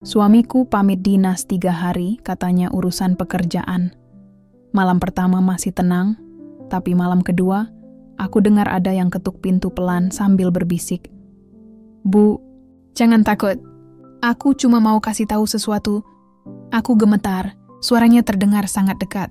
Suamiku pamit dinas 3 hari, katanya urusan pekerjaan. Malam pertama masih tenang, tapi malam kedua, aku dengar ada yang ketuk pintu pelan sambil berbisik. "Bu, jangan takut. Aku cuma mau kasih tahu sesuatu." Aku gemetar, suaranya terdengar sangat dekat.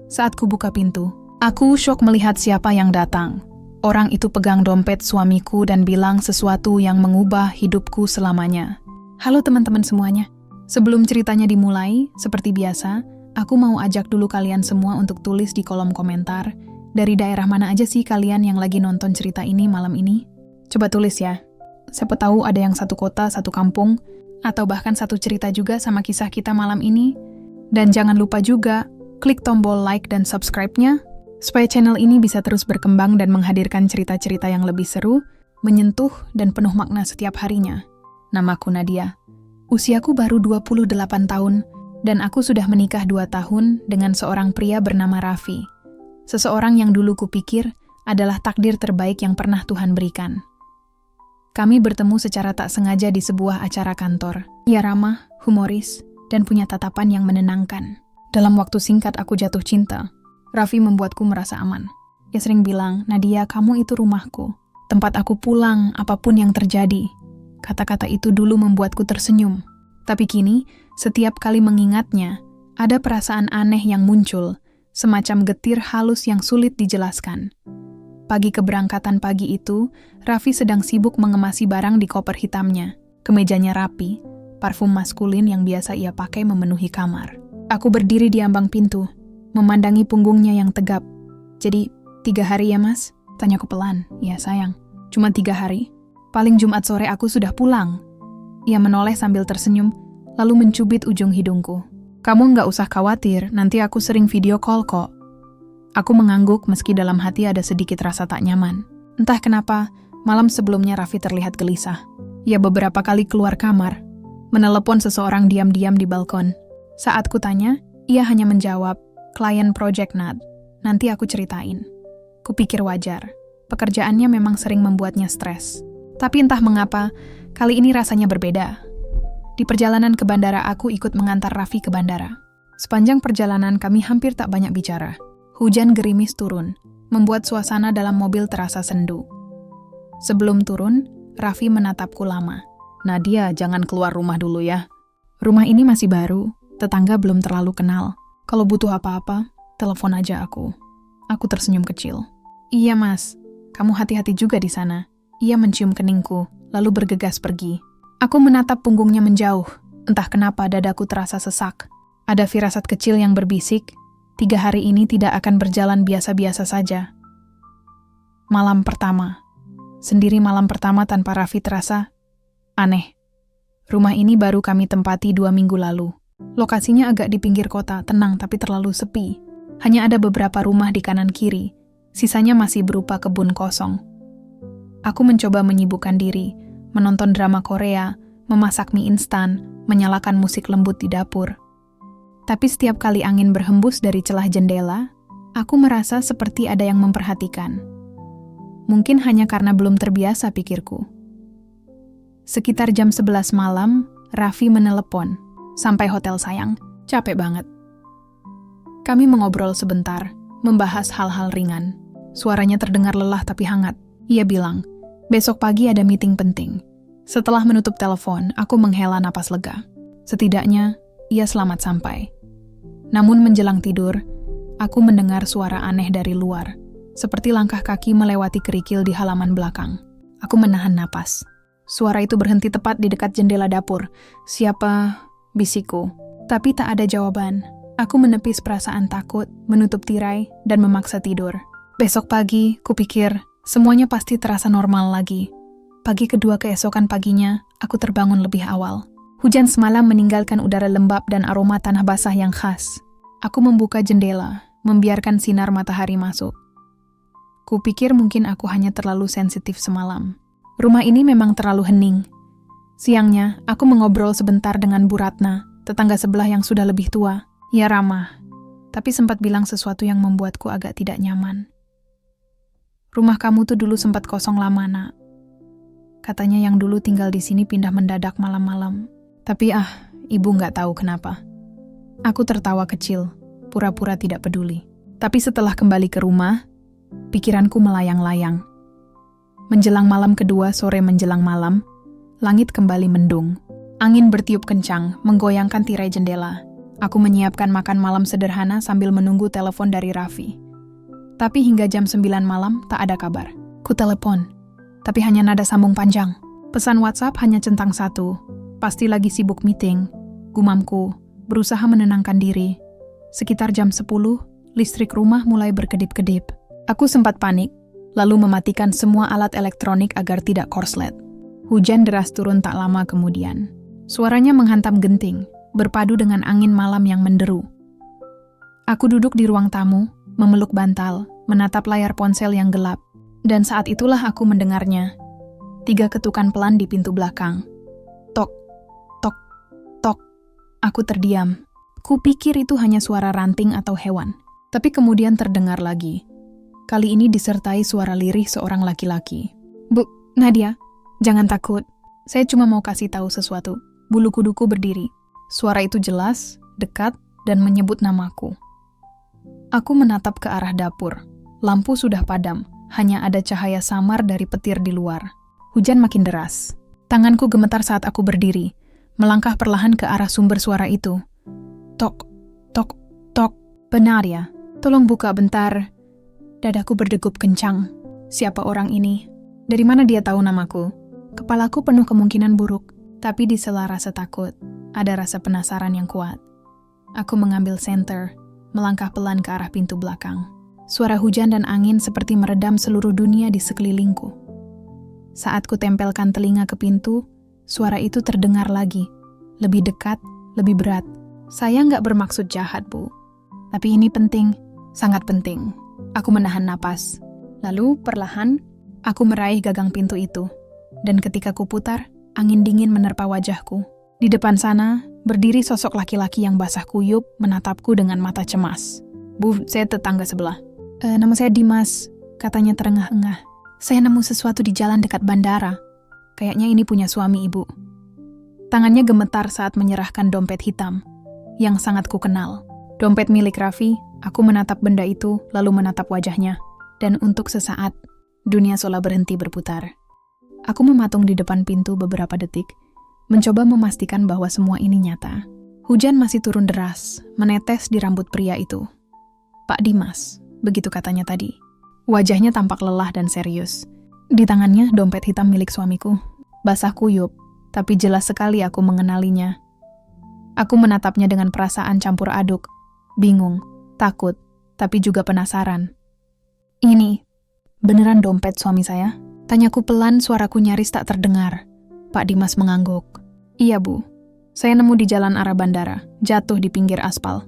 Saat ku buka pintu, aku syok melihat siapa yang datang. Orang itu pegang dompet suamiku dan bilang sesuatu yang mengubah hidupku selamanya. Halo teman-teman semuanya. Sebelum ceritanya dimulai, seperti biasa, aku mau ajak dulu kalian semua untuk tulis di kolom komentar, dari daerah mana aja sih kalian yang lagi nonton cerita ini malam ini? Coba tulis ya. Siapa tahu ada yang satu kota, satu kampung, atau bahkan satu cerita juga sama kisah kita malam ini. Dan jangan lupa juga, klik tombol like dan subscribe-nya, supaya channel ini bisa terus berkembang dan menghadirkan cerita-cerita yang lebih seru, menyentuh, dan penuh makna setiap harinya. Namaku Nadia. Usiaku baru 28 tahun, dan aku sudah menikah 2 tahun dengan seorang pria bernama Raffi. Seseorang yang dulu kupikir adalah takdir terbaik yang pernah Tuhan berikan. Kami bertemu secara tak sengaja di sebuah acara kantor. Ia ramah, humoris, dan punya tatapan yang menenangkan. Dalam waktu singkat aku jatuh cinta. Raffi membuatku merasa aman. Ia sering bilang, "Nadia, kamu itu rumahku. Tempat aku pulang, apapun yang terjadi." Kata-kata itu dulu membuatku tersenyum. Tapi kini, setiap kali mengingatnya, ada perasaan aneh yang muncul, semacam getir halus yang sulit dijelaskan. Pagi keberangkatan pagi itu, Raffi sedang sibuk mengemasi barang di koper hitamnya. Kemejanya rapi, parfum maskulin yang biasa ia pakai memenuhi kamar. Aku berdiri di ambang pintu, memandangi punggungnya yang tegap. "Jadi, 3 hari ya mas?" Tanyaku pelan. "Ya sayang, cuma 3 hari. Paling Jumat sore aku sudah pulang." Ia menoleh sambil tersenyum, lalu mencubit ujung hidungku. "Kamu nggak usah khawatir, nanti aku sering video call kok." Aku mengangguk meski dalam hati ada sedikit rasa tak nyaman. Entah kenapa, malam sebelumnya Raffi terlihat gelisah. Ia beberapa kali keluar kamar, menelepon seseorang diam-diam di balkon. Saat kutanya, ia hanya menjawab, "Klien Project Nat, nanti aku ceritain." Kupikir wajar, pekerjaannya memang sering membuatnya stres. Tapi entah mengapa, kali ini rasanya berbeda. Di perjalanan ke bandara aku ikut mengantar Raffi ke bandara. Sepanjang perjalanan kami hampir tak banyak bicara. Hujan gerimis turun, membuat suasana dalam mobil terasa sendu. Sebelum turun, Raffi menatapku lama. "Nadia, jangan keluar rumah dulu ya. Rumah ini masih baru, tetangga belum terlalu kenal. Kalau butuh apa-apa, telepon aja aku." Aku tersenyum kecil. "Iya mas, kamu hati-hati juga di sana." Ia mencium keningku, lalu bergegas pergi. Aku menatap punggungnya menjauh, entah kenapa dadaku terasa sesak. Ada firasat kecil yang berbisik, 3 hari ini tidak akan berjalan biasa-biasa saja. Malam pertama. Sendiri malam pertama tanpa Raffi terasa aneh. Rumah ini baru kami tempati 2 minggu lalu. Lokasinya agak di pinggir kota, tenang tapi terlalu sepi. Hanya ada beberapa rumah di kanan kiri, sisanya masih berupa kebun kosong. Aku mencoba menyibukkan diri, menonton drama Korea, memasak mie instan, menyalakan musik lembut di dapur. Tapi setiap kali angin berhembus dari celah jendela, aku merasa seperti ada yang memperhatikan. Mungkin hanya karena belum terbiasa pikirku. Sekitar jam 11 malam, Raffi menelepon. "Sampai hotel sayang, capek banget." Kami mengobrol sebentar, membahas hal-hal ringan. Suaranya terdengar lelah tapi hangat. Ia bilang, "Besok pagi ada meeting penting." Setelah menutup telepon, aku menghela napas lega. Setidaknya, ia selamat sampai. Namun menjelang tidur, aku mendengar suara aneh dari luar, seperti langkah kaki melewati kerikil di halaman belakang. Aku menahan napas. Suara itu berhenti tepat di dekat jendela dapur. "Siapa?" bisikku. Tapi tak ada jawaban. Aku menepis perasaan takut, menutup tirai, dan memaksa tidur. Besok pagi, kupikir, semuanya pasti terasa normal lagi. Pagi kedua keesokan paginya, aku terbangun lebih awal. Hujan semalam meninggalkan udara lembab dan aroma tanah basah yang khas. Aku membuka jendela, membiarkan sinar matahari masuk. Kupikir mungkin aku hanya terlalu sensitif semalam. Rumah ini memang terlalu hening. Siangnya, aku mengobrol sebentar dengan Bu Ratna, tetangga sebelah yang sudah lebih tua. Ia ramah, tapi sempat bilang sesuatu yang membuatku agak tidak nyaman. "Rumah kamu tuh dulu sempat kosong lama, Nak. Katanya yang dulu tinggal di sini pindah mendadak malam-malam. Tapi ibu nggak tahu kenapa. Aku tertawa kecil, pura-pura tidak peduli. Tapi setelah kembali ke rumah, pikiranku melayang-layang. Menjelang malam kedua sore menjelang malam, langit kembali mendung. Angin bertiup kencang, menggoyangkan tirai jendela. Aku menyiapkan makan malam sederhana sambil menunggu telepon dari Raffi. Tapi hingga jam 9 malam tak ada kabar. Ku telepon, tapi hanya nada sambung panjang. Pesan WhatsApp hanya centang satu. Pasti lagi sibuk meeting. Gumamku, berusaha menenangkan diri. Sekitar jam 10, listrik rumah mulai berkedip-kedip. Aku sempat panik, lalu mematikan semua alat elektronik agar tidak korslet. Hujan deras turun tak lama kemudian. Suaranya menghantam genting, berpadu dengan angin malam yang menderu. Aku duduk di ruang tamu, memeluk bantal, menatap layar ponsel yang gelap. Dan saat itulah aku mendengarnya. 3 ketukan pelan di pintu belakang. Tok, tok, tok. Aku terdiam. Kupikir itu hanya suara ranting atau hewan. Tapi kemudian terdengar lagi. Kali ini disertai suara lirih seorang laki-laki. Bu, Nadia, jangan takut. Saya cuma mau kasih tahu sesuatu. Bulu kuduku berdiri. Suara itu jelas, dekat, dan menyebut namaku. Aku menatap ke arah dapur. Lampu sudah padam. Hanya ada cahaya samar dari petir di luar. Hujan makin deras. Tanganku gemetar saat aku berdiri, melangkah perlahan ke arah sumber suara itu. Tok, tok, tok. Benar ya, tolong buka bentar. Dadaku berdegup kencang. Siapa orang ini? Dari mana dia tahu namaku? Kepalaku penuh kemungkinan buruk, tapi di sela rasa takut, ada rasa penasaran yang kuat. Aku mengambil senter, melangkah pelan ke arah pintu belakang. Suara hujan dan angin seperti meredam seluruh dunia di sekelilingku. Saat ku tempelkan telinga ke pintu, suara itu terdengar lagi. Lebih dekat, lebih berat. Saya nggak bermaksud jahat, Bu. Tapi ini penting, sangat penting. Aku menahan napas. Lalu, perlahan, aku meraih gagang pintu itu. Dan ketika ku putar, angin dingin menerpa wajahku. Di depan sana, berdiri sosok laki-laki yang basah kuyup menatapku dengan mata cemas. Bu, saya tetangga sebelah. Nama saya Dimas, katanya terengah-engah. Saya nemu sesuatu di jalan dekat bandara. Kayaknya ini punya suami ibu. Tangannya gemetar saat menyerahkan dompet hitam, yang sangat ku kenal. Dompet milik Raffi, aku menatap benda itu, lalu menatap wajahnya. Dan untuk sesaat, dunia seolah berhenti berputar. Aku mematung di depan pintu beberapa detik, mencoba memastikan bahwa semua ini nyata. Hujan masih turun deras, menetes di rambut pria itu. Pak Dimas, begitu katanya tadi. Wajahnya tampak lelah dan serius. Di tangannya dompet hitam milik suamiku. Basah kuyup, tapi jelas sekali aku mengenalinya. Aku menatapnya dengan perasaan campur aduk. Bingung, takut, tapi juga penasaran. Ini, beneran dompet suami saya? Tanyaku pelan, suaraku nyaris tak terdengar. Pak Dimas mengangguk. Iya, Bu. Saya nemu di jalan arah bandara, jatuh di pinggir aspal.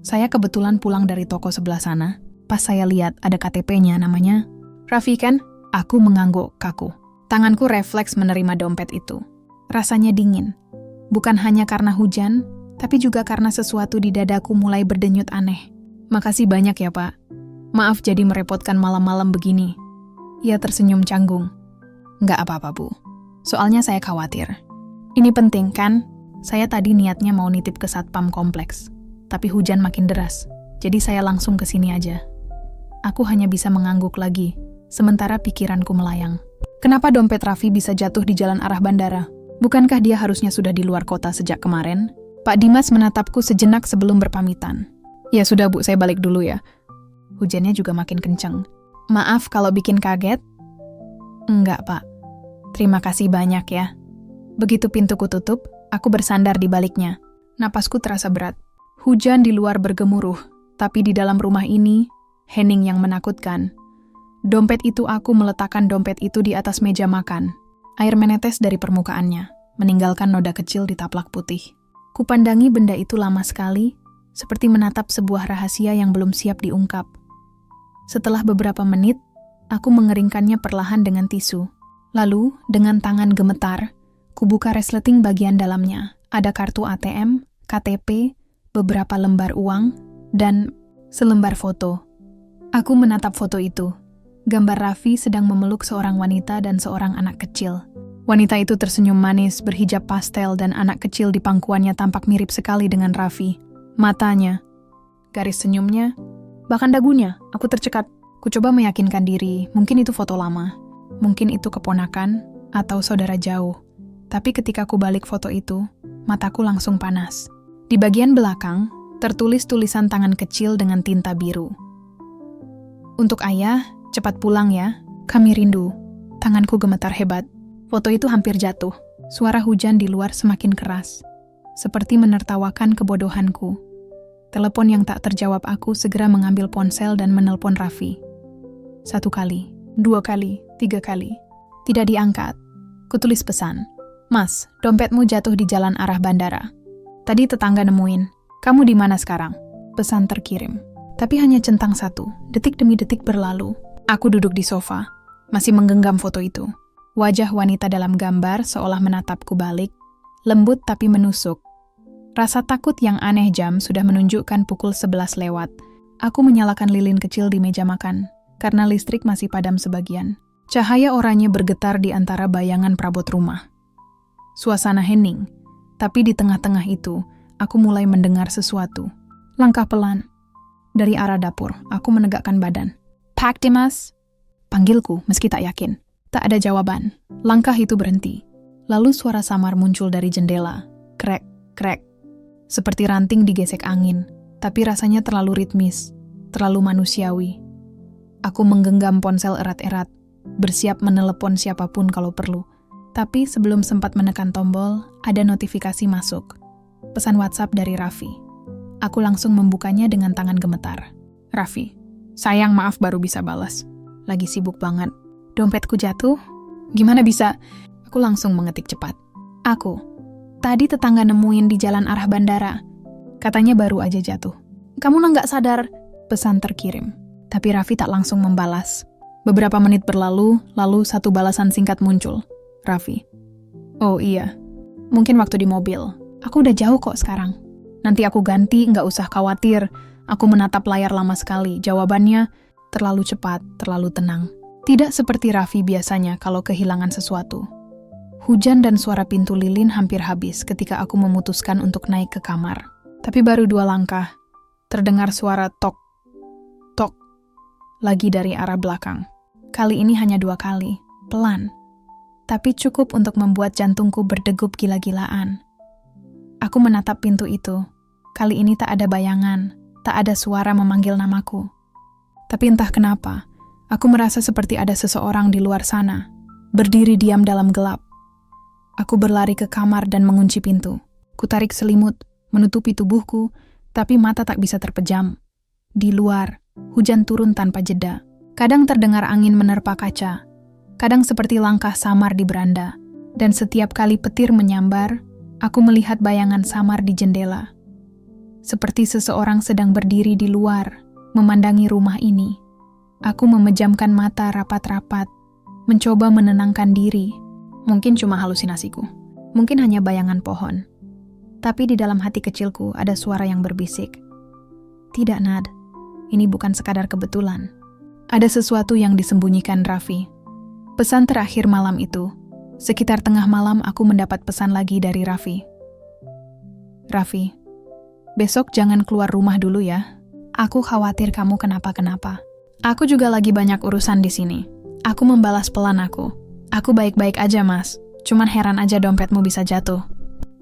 Saya kebetulan pulang dari toko sebelah sana. Pas saya lihat ada KTP-nya namanya Raffi kan? Aku mengangguk kaku. Tanganku refleks menerima dompet itu. Rasanya dingin. Bukan hanya karena hujan, tapi juga karena sesuatu di dadaku mulai berdenyut aneh. Makasih banyak ya, Pak. Maaf jadi merepotkan malam-malam begini. Ia tersenyum canggung. Nggak apa-apa, Bu. Soalnya saya khawatir. Ini penting kan? Saya tadi niatnya mau nitip ke satpam kompleks. Tapi hujan makin deras. Jadi saya langsung ke sini aja. Aku hanya bisa mengangguk lagi, sementara pikiranku melayang. Kenapa dompet Raffi bisa jatuh di jalan arah bandara? Bukankah dia harusnya sudah di luar kota sejak kemarin? Pak Dimas menatapku sejenak sebelum berpamitan. Ya sudah, Bu, saya balik dulu ya. Hujannya juga makin kencang. Maaf kalau bikin kaget. Enggak, Pak. Terima kasih banyak ya. Begitu pintuku tutup, aku bersandar di baliknya. Napasku terasa berat. Hujan di luar bergemuruh, tapi di dalam rumah ini, hening yang menakutkan. Dompet itu aku meletakkan dompet itu di atas meja makan. Air menetes dari permukaannya, meninggalkan noda kecil di taplak putih. Kupandangi benda itu lama sekali, seperti menatap sebuah rahasia yang belum siap diungkap. Setelah beberapa menit, aku mengeringkannya perlahan dengan tisu. Lalu, dengan tangan gemetar, kubuka resleting bagian dalamnya. Ada kartu ATM, KTP, beberapa lembar uang, dan selembar foto. Aku menatap foto itu. Gambar Raffi sedang memeluk seorang wanita dan seorang anak kecil. Wanita itu tersenyum manis, berhijab pastel, dan anak kecil di pangkuannya tampak mirip sekali dengan Raffi. Matanya, garis senyumnya, bahkan dagunya, aku tercekat. Ku coba meyakinkan diri, mungkin itu foto lama. Mungkin itu keponakan atau saudara jauh. Tapi ketika ku balik foto itu, mataku langsung panas. Di bagian belakang, tertulis tulisan tangan kecil dengan tinta biru. Untuk ayah, cepat pulang ya. Kami rindu. Tanganku gemetar hebat. Foto itu hampir jatuh. Suara hujan di luar semakin keras. Seperti menertawakan kebodohanku. Telepon yang tak terjawab aku segera mengambil ponsel dan menelpon Raffi. 1 kali, 2 kali, 3 kali. Tidak diangkat. Kutulis pesan. Mas, dompetmu jatuh di jalan arah bandara. Tadi tetangga nemuin. Kamu di mana sekarang? Pesan terkirim. Tapi hanya centang 1. Detik demi detik berlalu. Aku duduk di sofa. Masih menggenggam foto itu. Wajah wanita dalam gambar seolah menatapku balik, lembut tapi menusuk. Rasa takut yang aneh jam sudah menunjukkan pukul 11 lewat. Aku menyalakan lilin kecil di meja makan, karena listrik masih padam sebagian. Cahaya oranye bergetar di antara bayangan perabot rumah. Suasana hening, tapi di tengah-tengah itu, aku mulai mendengar sesuatu. Langkah pelan. Dari arah dapur, aku menegakkan badan. Pak Dimas? Panggilku, meski tak yakin. Tak ada jawaban. Langkah itu berhenti. Lalu suara samar muncul dari jendela. Krek, krek. Seperti ranting digesek angin, tapi rasanya terlalu ritmis, terlalu manusiawi. Aku menggenggam ponsel erat-erat, bersiap menelepon siapapun kalau perlu. Tapi sebelum sempat menekan tombol, ada notifikasi masuk. Pesan WhatsApp dari Raffi. Aku langsung membukanya dengan tangan gemetar. Raffi, sayang maaf baru bisa balas. Lagi sibuk banget. Dompetku jatuh? Gimana bisa? Aku langsung mengetik cepat. Aku. Tadi tetangga nemuin di jalan arah bandara. Katanya baru aja jatuh. Kamu nggak sadar? Pesan terkirim. Tapi Raffi tak langsung membalas. Beberapa menit berlalu, lalu satu balasan singkat muncul. Raffi. Oh iya. Mungkin waktu di mobil. Aku udah jauh kok sekarang. Nanti aku ganti, nggak usah khawatir. Aku menatap layar lama sekali. Jawabannya, terlalu cepat, terlalu tenang. Tidak seperti Raffi biasanya kalau kehilangan sesuatu. Hujan dan suara pintu lilin hampir habis ketika aku memutuskan untuk naik ke kamar. Tapi baru 2 langkah, terdengar suara tok, tok, lagi dari arah belakang. Kali ini hanya 2 kali, pelan. Tapi cukup untuk membuat jantungku berdegup gila-gilaan. Aku menatap pintu itu. Kali ini tak ada bayangan, tak ada suara memanggil namaku. Tapi entah kenapa, aku merasa seperti ada seseorang di luar sana, berdiri diam dalam gelap. Aku berlari ke kamar dan mengunci pintu. Kutarik selimut, menutupi tubuhku, tapi mata tak bisa terpejam. Di luar, hujan turun tanpa jeda. Kadang terdengar angin menerpa kaca, kadang seperti langkah samar di beranda. Dan setiap kali petir menyambar, aku melihat bayangan samar di jendela. Seperti seseorang sedang berdiri di luar, memandangi rumah ini. Aku memejamkan mata rapat-rapat, mencoba menenangkan diri. Mungkin cuma halusinasiku. Mungkin hanya bayangan pohon. Tapi di dalam hati kecilku ada suara yang berbisik. Tidak, Nad. Ini bukan sekadar kebetulan. Ada sesuatu yang disembunyikan Raffi. Pesan terakhir malam itu. Sekitar tengah malam aku mendapat pesan lagi dari Raffi. Raffi, besok jangan keluar rumah dulu ya. Aku khawatir kamu kenapa-kenapa. Aku juga lagi banyak urusan di sini. Aku membalas pelan aku. Aku baik-baik aja, Mas. Cuman heran aja dompetmu bisa jatuh.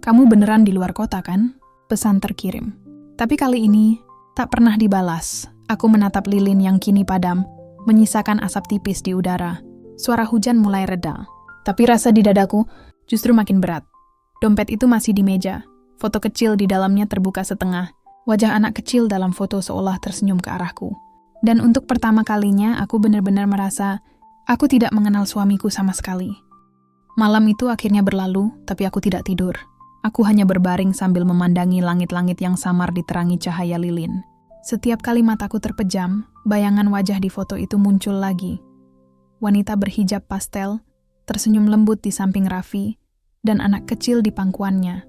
Kamu beneran di luar kota, kan? Pesan terkirim. Tapi kali ini, tak pernah dibalas. Aku menatap lilin yang kini padam, menyisakan asap tipis di udara. Suara hujan mulai reda. Tapi rasa di dadaku justru makin berat. Dompet itu masih di meja. Foto kecil di dalamnya terbuka setengah. Wajah anak kecil dalam foto seolah tersenyum ke arahku. Dan untuk pertama kalinya, aku benar-benar merasa aku tidak mengenal suamiku sama sekali. Malam itu akhirnya berlalu, tapi aku tidak tidur. Aku hanya berbaring sambil memandangi langit-langit yang samar diterangi cahaya lilin. Setiap kali mataku terpejam, bayangan wajah di foto itu muncul lagi. Wanita berhijab pastel, tersenyum lembut di samping Raffi, dan anak kecil di pangkuannya.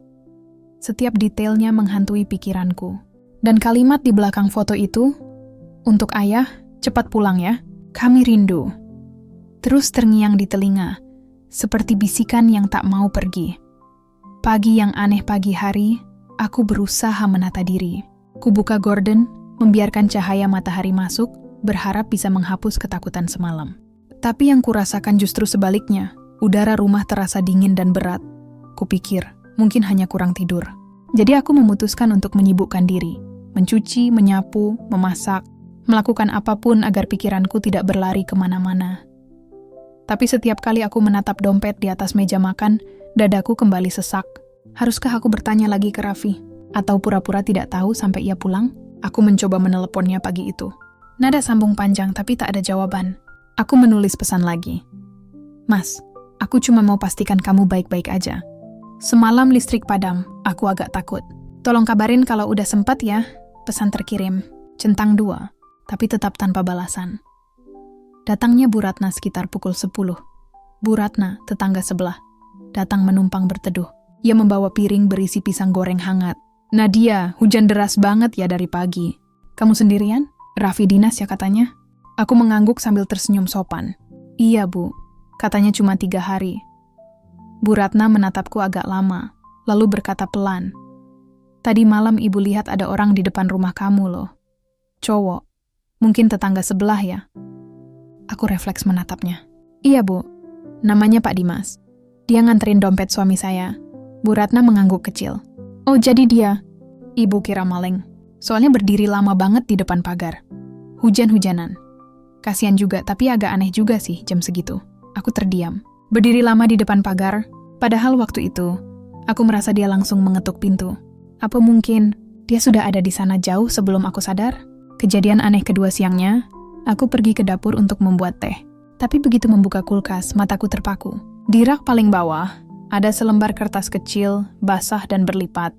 Setiap detailnya menghantui pikiranku. Dan kalimat di belakang foto itu, "Untuk ayah, cepat pulang ya, kami rindu." Terus terngiang di telinga, seperti bisikan yang tak mau pergi. Pagi yang aneh pagi hari, aku berusaha menata diri. Kubuka gorden, membiarkan cahaya matahari masuk, berharap bisa menghapus ketakutan semalam. Tapi yang kurasakan justru sebaliknya. Udara rumah terasa dingin dan berat. Kupikir, mungkin hanya kurang tidur. Jadi aku memutuskan untuk menyibukkan diri. Mencuci, menyapu, memasak, melakukan apapun agar pikiranku tidak berlari kemana-mana. Tapi setiap kali aku menatap dompet di atas meja makan, dadaku kembali sesak. Haruskah aku bertanya lagi ke Raffi? Atau pura-pura tidak tahu sampai ia pulang? Aku mencoba meneleponnya pagi itu. Nada sambung panjang tapi tak ada jawaban. Aku menulis pesan lagi. Mas, aku cuma mau pastikan kamu baik-baik aja. Semalam listrik padam, aku agak takut. Tolong kabarin kalau udah sempat ya. Pesan terkirim, centang 2, tapi tetap tanpa balasan. Datangnya Bu Ratna sekitar pukul 10. Bu Ratna, tetangga sebelah, datang menumpang berteduh. Ia membawa piring berisi pisang goreng hangat. Nadia, hujan deras banget ya dari pagi. Kamu sendirian? Raffi dinas ya katanya. Aku mengangguk sambil tersenyum sopan. Iya Bu, katanya cuma 3 hari. Bu Ratna menatapku agak lama, lalu berkata pelan. Tadi malam ibu lihat ada orang di depan rumah kamu loh. Cowok, mungkin tetangga sebelah ya. Aku refleks menatapnya. Iya Bu, namanya Pak Dimas. Dia nganterin dompet suami saya. Bu Ratna mengangguk kecil. Oh jadi dia. Ibu kira maling. Soalnya berdiri lama banget di depan pagar. Hujan-hujanan. Kasian juga, tapi agak aneh juga sih jam segitu. Aku terdiam. Berdiri lama di depan pagar, padahal waktu itu, aku merasa dia langsung mengetuk pintu. Apa mungkin dia sudah ada di sana jauh sebelum aku sadar? Kejadian aneh kedua siangnya, aku pergi ke dapur untuk membuat teh. Tapi begitu membuka kulkas, mataku terpaku. Di rak paling bawah, ada selembar kertas kecil, basah dan berlipat.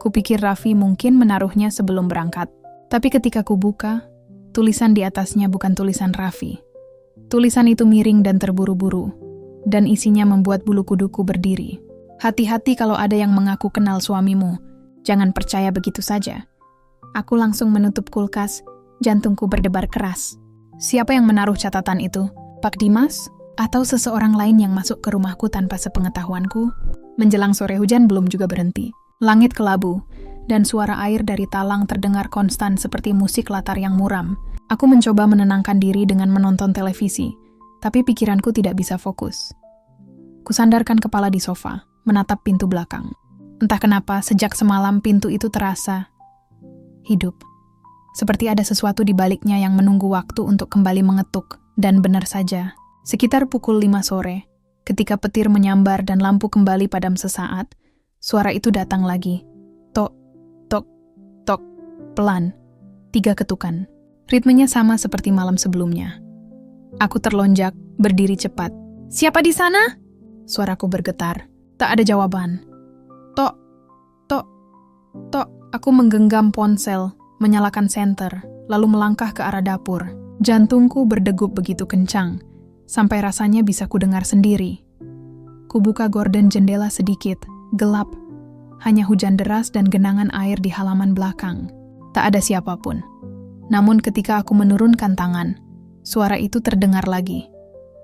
Kupikir Raffi mungkin menaruhnya sebelum berangkat. Tapi ketika kubuka, tulisan di atasnya bukan tulisan Raffi. Tulisan itu miring dan terburu-buru, dan isinya membuat bulu kuduku berdiri. Hati-hati kalau ada yang mengaku kenal suamimu. Jangan percaya begitu saja. Aku langsung menutup kulkas, jantungku berdebar keras. Siapa yang menaruh catatan itu? Pak Dimas? Atau seseorang lain yang masuk ke rumahku tanpa sepengetahuanku? Menjelang sore hujan belum juga berhenti. Langit kelabu, dan suara air dari talang terdengar konstan seperti musik latar yang muram. Aku mencoba menenangkan diri dengan menonton televisi, tapi pikiranku tidak bisa fokus. Kusandarkan kepala di sofa, menatap pintu belakang. Entah kenapa, sejak semalam pintu itu terasa hidup. Seperti ada sesuatu di baliknya yang menunggu waktu untuk kembali mengetuk, dan benar saja. Sekitar pukul 5 sore, ketika petir menyambar dan lampu kembali padam sesaat, suara itu datang lagi. Tok, tok, tok, pelan. 3 ketukan. Ritmenya sama seperti malam sebelumnya. Aku terlonjak, berdiri cepat. Siapa di sana? Suaraku bergetar. Tak ada jawaban. Tok, tok, tok. Aku menggenggam ponsel, menyalakan senter, lalu melangkah ke arah dapur. Jantungku berdegup begitu kencang, sampai rasanya bisa kudengar sendiri. Kubuka gorden jendela sedikit, gelap. Hanya hujan deras dan genangan air di halaman belakang. Tak ada siapapun. Namun ketika aku menurunkan tangan, suara itu terdengar lagi.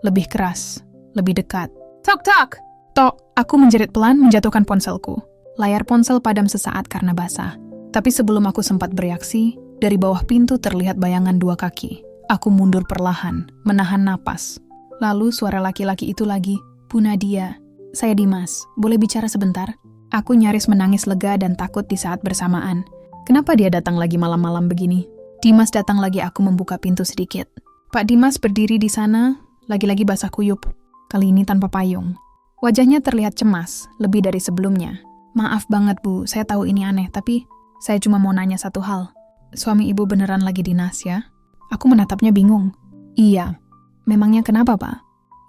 Lebih keras, lebih dekat. Tok, tok! Tok, aku menjerit pelan menjatuhkan ponselku. Layar ponsel padam sesaat karena basah. Tapi sebelum aku sempat bereaksi, dari bawah pintu terlihat bayangan 2 kaki. Aku mundur perlahan, menahan napas. Lalu suara laki-laki itu lagi, Bu Nadia. Saya Dimas, boleh bicara sebentar? Aku nyaris menangis lega dan takut di saat bersamaan. Kenapa dia datang lagi malam-malam begini? Dimas datang lagi, aku membuka pintu sedikit. Pak Dimas berdiri di sana, lagi-lagi basah kuyup. Kali ini tanpa payung. Wajahnya terlihat cemas, lebih dari sebelumnya. Maaf banget Bu, saya tahu ini aneh, tapi saya cuma mau nanya satu hal. Suami ibu beneran lagi dinas ya? Aku menatapnya bingung. Iya. Memangnya kenapa Pak?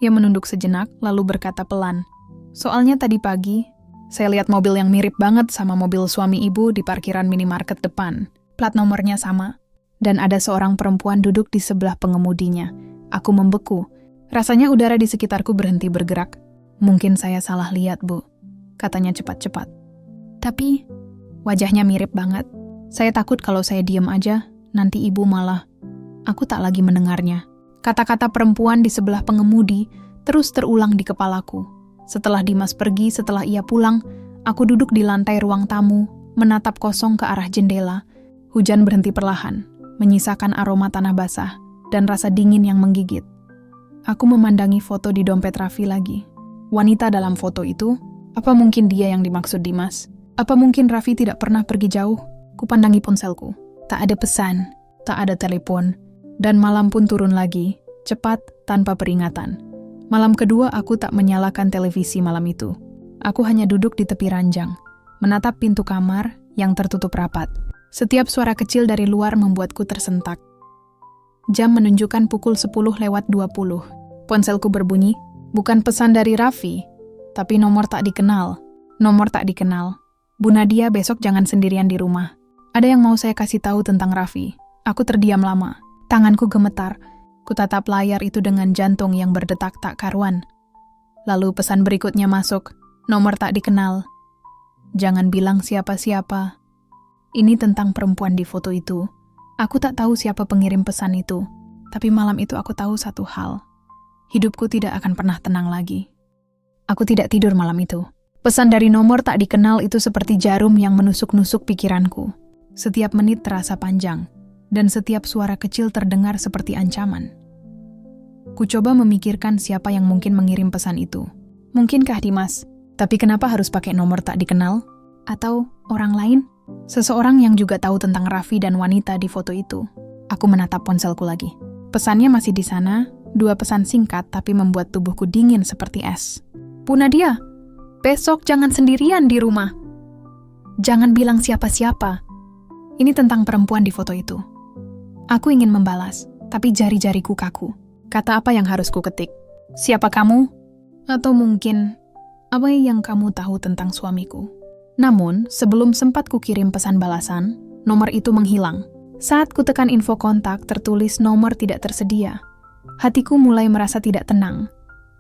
Ia menunduk sejenak, lalu berkata pelan. Soalnya tadi pagi, saya lihat mobil yang mirip banget sama mobil suami ibu di parkiran minimarket depan. Plat nomornya sama. Dan ada seorang perempuan duduk di sebelah pengemudinya. Aku membeku. Rasanya udara di sekitarku berhenti bergerak. Mungkin saya salah lihat, Bu. Katanya cepat-cepat. Tapi, wajahnya mirip banget. Saya takut kalau saya diam aja, nanti ibu malah. Aku tak lagi mendengarnya. Kata-kata perempuan di sebelah pengemudi terus terulang di kepalaku. Setelah Dimas pergi, setelah ia pulang, aku duduk di lantai ruang tamu, menatap kosong ke arah jendela. Hujan berhenti perlahan, menyisakan aroma tanah basah dan rasa dingin yang menggigit. Aku memandangi foto di dompet Raffi lagi. Wanita dalam foto itu, apa mungkin dia yang dimaksud Dimas? Apa mungkin Raffi tidak pernah pergi jauh? Kupandangi ponselku. Tak ada pesan, tak ada telepon, dan malam pun turun lagi, cepat tanpa peringatan. Malam kedua aku tak menyalakan televisi malam itu. Aku hanya duduk di tepi ranjang, menatap pintu kamar yang tertutup rapat. Setiap suara kecil dari luar membuatku tersentak. Jam menunjukkan pukul 10:20. Ponselku berbunyi, bukan pesan dari Raffi, tapi nomor tak dikenal. Nomor tak dikenal. Bu Nadia, besok jangan sendirian di rumah. Ada yang mau saya kasih tahu tentang Raffi. Aku terdiam lama. Tanganku gemetar. Kutatap layar itu dengan jantung yang berdetak tak karuan. Lalu pesan berikutnya masuk. Nomor tak dikenal. Jangan bilang siapa-siapa. Ini tentang perempuan di foto itu. Aku tak tahu siapa pengirim pesan itu. Tapi malam itu aku tahu satu hal. Hidupku tidak akan pernah tenang lagi. Aku tidak tidur malam itu. Pesan dari nomor tak dikenal itu seperti jarum yang menusuk-nusuk pikiranku. Setiap menit terasa panjang, dan setiap suara kecil terdengar seperti ancaman. Ku coba memikirkan siapa yang mungkin mengirim pesan itu. Mungkinkah Dimas? Tapi kenapa harus pakai nomor tak dikenal? Atau orang lain? Seseorang yang juga tahu tentang Raffi dan wanita di foto itu. Aku menatap ponselku lagi. Pesannya masih di sana, 2 pesan singkat tapi membuat tubuhku dingin seperti es. Bu Nadia, besok jangan sendirian di rumah. Jangan bilang siapa-siapa. Ini tentang perempuan di foto itu. Aku ingin membalas, tapi jari-jariku kaku. Kata apa yang harus ku ketik? Siapa kamu? Atau mungkin, apa yang kamu tahu tentang suamiku? Namun, sebelum sempat kukirim pesan balasan, nomor itu menghilang. Saat kutekan info kontak, tertulis nomor tidak tersedia. Hatiku mulai merasa tidak tenang.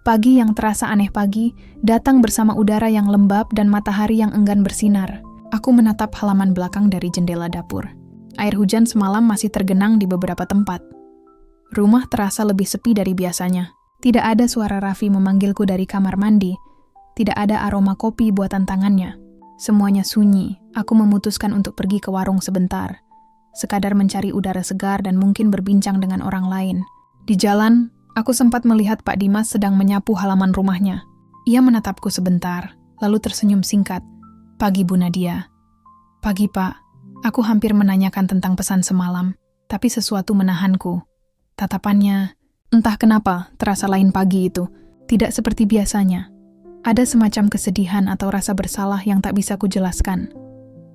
Pagi yang terasa aneh pagi, datang bersama udara yang lembab dan matahari yang enggan bersinar. Aku menatap halaman belakang dari jendela dapur. Air hujan semalam masih tergenang di beberapa tempat. Rumah terasa lebih sepi dari biasanya. Tidak ada suara Raffi memanggilku dari kamar mandi. Tidak ada aroma kopi buatan tangannya. Semuanya sunyi. Aku memutuskan untuk pergi ke warung sebentar. Sekadar mencari udara segar dan mungkin berbincang dengan orang lain. Di jalan, aku sempat melihat Pak Dimas sedang menyapu halaman rumahnya. Ia menatapku sebentar, lalu tersenyum singkat. Pagi Bu Nadia. Pagi Pak. Aku hampir menanyakan tentang pesan semalam, tapi sesuatu menahanku. Tatapannya, entah kenapa, terasa lain pagi itu. Tidak seperti biasanya. Ada semacam kesedihan atau rasa bersalah yang tak bisa kujelaskan.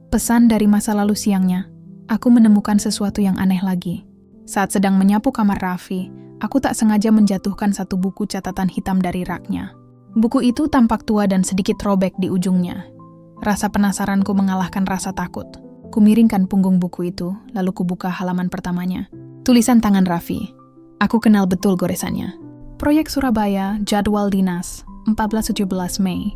Pesan dari masa lalu siangnya, aku menemukan sesuatu yang aneh lagi. Saat sedang menyapu kamar Raffi, aku tak sengaja menjatuhkan satu buku catatan hitam dari raknya. Buku itu tampak tua dan sedikit robek di ujungnya. Rasa penasaranku mengalahkan rasa takut. Kumiringkan punggung buku itu, lalu kubuka halaman pertamanya. Tulisan tangan Raffi. Aku kenal betul goresannya. Proyek Surabaya, jadwal dinas, 14-17 Mei.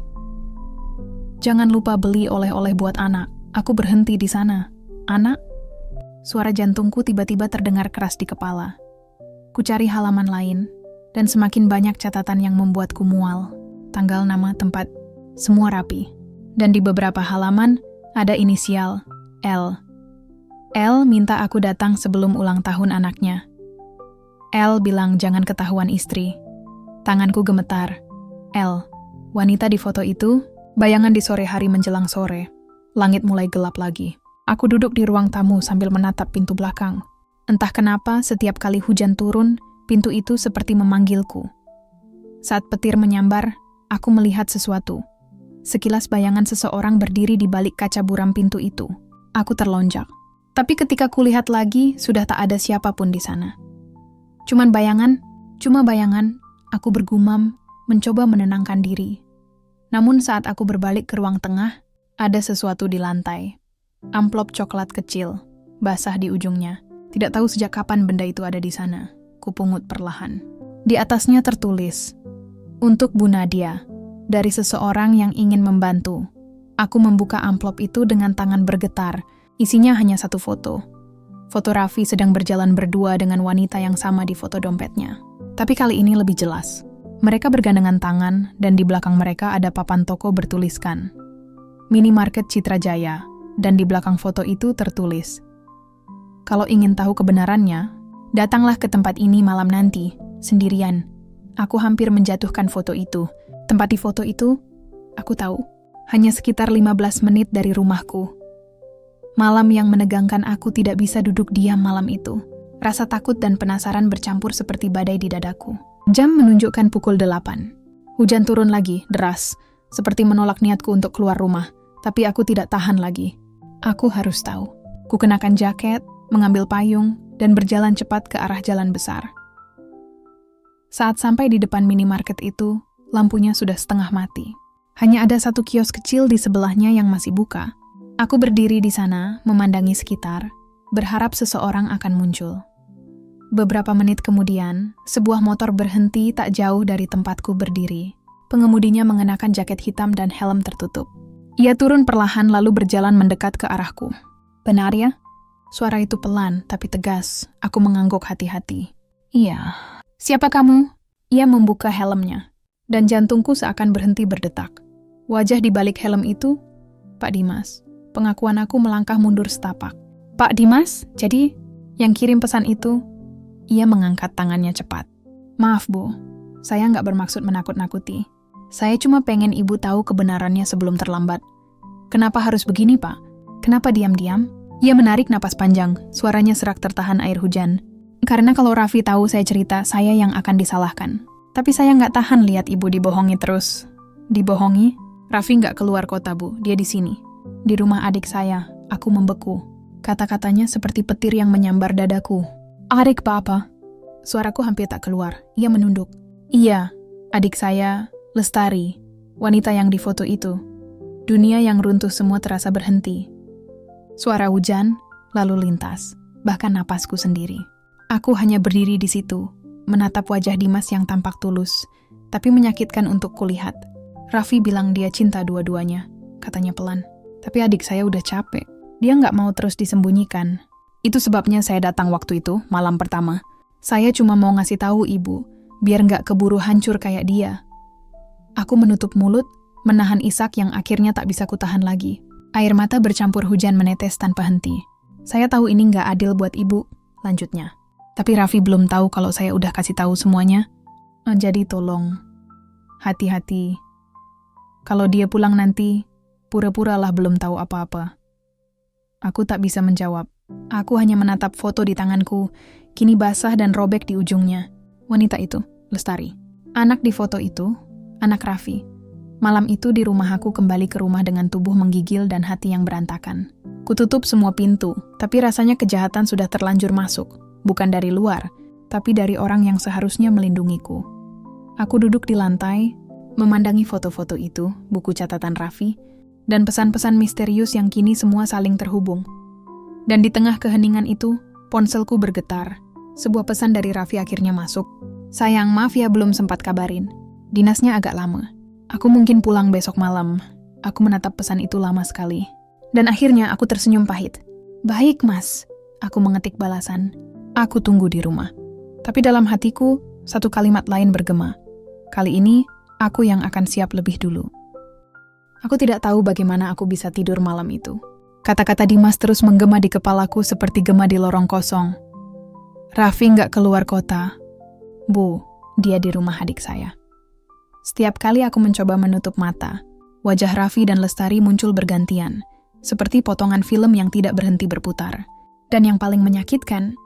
Jangan lupa beli oleh-oleh buat anak. Aku berhenti di sana. Anak? Suara jantungku tiba-tiba terdengar keras di kepala. Ku cari halaman lain, dan semakin banyak catatan yang membuatku mual. Tanggal, nama, tempat, semua rapi. Dan di beberapa halaman, ada inisial, L. L minta aku datang sebelum ulang tahun anaknya. L bilang jangan ketahuan istri. Tanganku gemetar. L. Wanita di foto itu, bayangan di sore hari menjelang sore. Langit mulai gelap lagi. Aku duduk di ruang tamu sambil menatap pintu belakang. Entah kenapa, setiap kali hujan turun, pintu itu seperti memanggilku. Saat petir menyambar, aku melihat sesuatu. Sekilas bayangan seseorang berdiri di balik kaca buram pintu itu. Aku terlonjak. Tapi ketika kulihat lagi, sudah tak ada siapapun di sana. Cuma bayangan, aku bergumam, mencoba menenangkan diri. Namun saat aku berbalik ke ruang tengah, ada sesuatu di lantai. Amplop coklat kecil, basah di ujungnya. Tidak tahu sejak kapan benda itu ada di sana. Kupungut perlahan. Di atasnya tertulis, "Untuk Bu Nadia, dari seseorang yang ingin membantu." Aku membuka amplop itu dengan tangan bergetar. Isinya hanya satu foto. Foto Raffi sedang berjalan berdua dengan wanita yang sama di foto dompetnya. Tapi kali ini lebih jelas. Mereka bergandengan tangan dan di belakang mereka ada papan toko bertuliskan Minimarket Citra Jaya, dan di belakang foto itu tertulis, "Kalau ingin tahu kebenarannya, datanglah ke tempat ini malam nanti, sendirian." Aku hampir menjatuhkan foto itu. Tempat di foto itu, aku tahu, hanya sekitar 15 menit dari rumahku. Malam yang menegangkan, aku tidak bisa duduk diam malam itu. Rasa takut dan penasaran bercampur seperti badai di dadaku. Jam menunjukkan pukul 8. Hujan turun lagi, deras, seperti menolak niatku untuk keluar rumah. Tapi aku tidak tahan lagi. Aku harus tahu. Ku kenakan jaket, mengambil payung, dan berjalan cepat ke arah jalan besar. Saat sampai di depan minimarket itu, lampunya sudah setengah mati. Hanya ada satu kios kecil di sebelahnya yang masih buka. Aku berdiri di sana, memandangi sekitar, berharap seseorang akan muncul. Beberapa menit kemudian, sebuah motor berhenti tak jauh dari tempatku berdiri. Pengemudinya mengenakan jaket hitam dan helm tertutup. Ia turun perlahan lalu berjalan mendekat ke arahku. "Benar ya?" Suara itu pelan tapi tegas. Aku mengangguk hati-hati. "Iya." "Siapa kamu?" Ia membuka helmnya, dan jantungku seakan berhenti berdetak. Wajah di balik helm itu, Pak Dimas. Pengakuan aku melangkah mundur setapak. "Pak Dimas, jadi yang kirim pesan itu?" Ia mengangkat tangannya cepat. "Maaf, Bu. Saya nggak bermaksud menakut-nakuti. Saya cuma pengen Ibu tahu kebenarannya sebelum terlambat." "Kenapa harus begini, Pak? Kenapa diam-diam?" Ia menarik napas panjang, suaranya serak tertahan air hujan. "Karena kalau Raffi tahu saya cerita, saya yang akan disalahkan. Tapi saya nggak tahan lihat Ibu dibohongi terus." "Dibohongi?" "Raffi nggak keluar kota, Bu. Dia di sini. Di rumah adik saya." Aku membeku. Kata-katanya seperti petir yang menyambar dadaku. "Adik Papa?" Suaraku hampir tak keluar. Ia menunduk. "Iya, adik saya, Lestari. Wanita yang di foto itu." Dunia yang runtuh semua terasa berhenti. Suara hujan, lalu lintas. Bahkan napasku sendiri. Aku hanya berdiri di situ, menatap wajah Dimas yang tampak tulus, tapi menyakitkan untuk kulihat. "Raffi bilang dia cinta dua-duanya," katanya pelan. "Tapi adik saya udah capek. Dia nggak mau terus disembunyikan. Itu sebabnya saya datang waktu itu, malam pertama. Saya cuma mau ngasih tahu Ibu, biar nggak keburu hancur kayak dia." Aku menutup mulut, menahan isak yang akhirnya tak bisa kutahan lagi. Air mata bercampur hujan menetes tanpa henti. "Saya tahu ini nggak adil buat Ibu," lanjutnya. "Tapi Raffi belum tahu kalau saya udah kasih tahu semuanya. Jadi tolong, hati-hati. Kalau dia pulang nanti, pura-puralah belum tahu apa-apa." Aku tak bisa menjawab. Aku hanya menatap foto di tanganku, kini basah dan robek di ujungnya. Wanita itu, Lestari. Anak di foto itu, anak Raffi. Malam itu di rumah aku kembali ke rumah dengan tubuh menggigil dan hati yang berantakan. Kututup semua pintu, tapi rasanya kejahatan sudah terlanjur masuk. Bukan dari luar, tapi dari orang yang seharusnya melindungiku. Aku duduk di lantai, memandangi foto-foto itu, buku catatan Raffi, dan pesan-pesan misterius yang kini semua saling terhubung. Dan di tengah keheningan itu, ponselku bergetar. Sebuah pesan dari Raffi akhirnya masuk. "Sayang, maaf ya belum sempat kabarin. Dinasnya agak lama. Aku mungkin pulang besok malam." Aku menatap pesan itu lama sekali. Dan akhirnya aku tersenyum pahit. "Baik, Mas." Aku mengetik balasan. "Aku tunggu di rumah." Tapi dalam hatiku, satu kalimat lain bergema. Kali ini, aku yang akan siap lebih dulu. Aku tidak tahu bagaimana aku bisa tidur malam itu. Kata-kata Dimas terus menggema di kepalaku seperti gema di lorong kosong. Raffi nggak keluar kota. Bu, dia di rumah adik saya. Setiap kali aku mencoba menutup mata, wajah Raffi dan Lestari muncul bergantian, seperti potongan film yang tidak berhenti berputar. Dan yang paling menyakitkan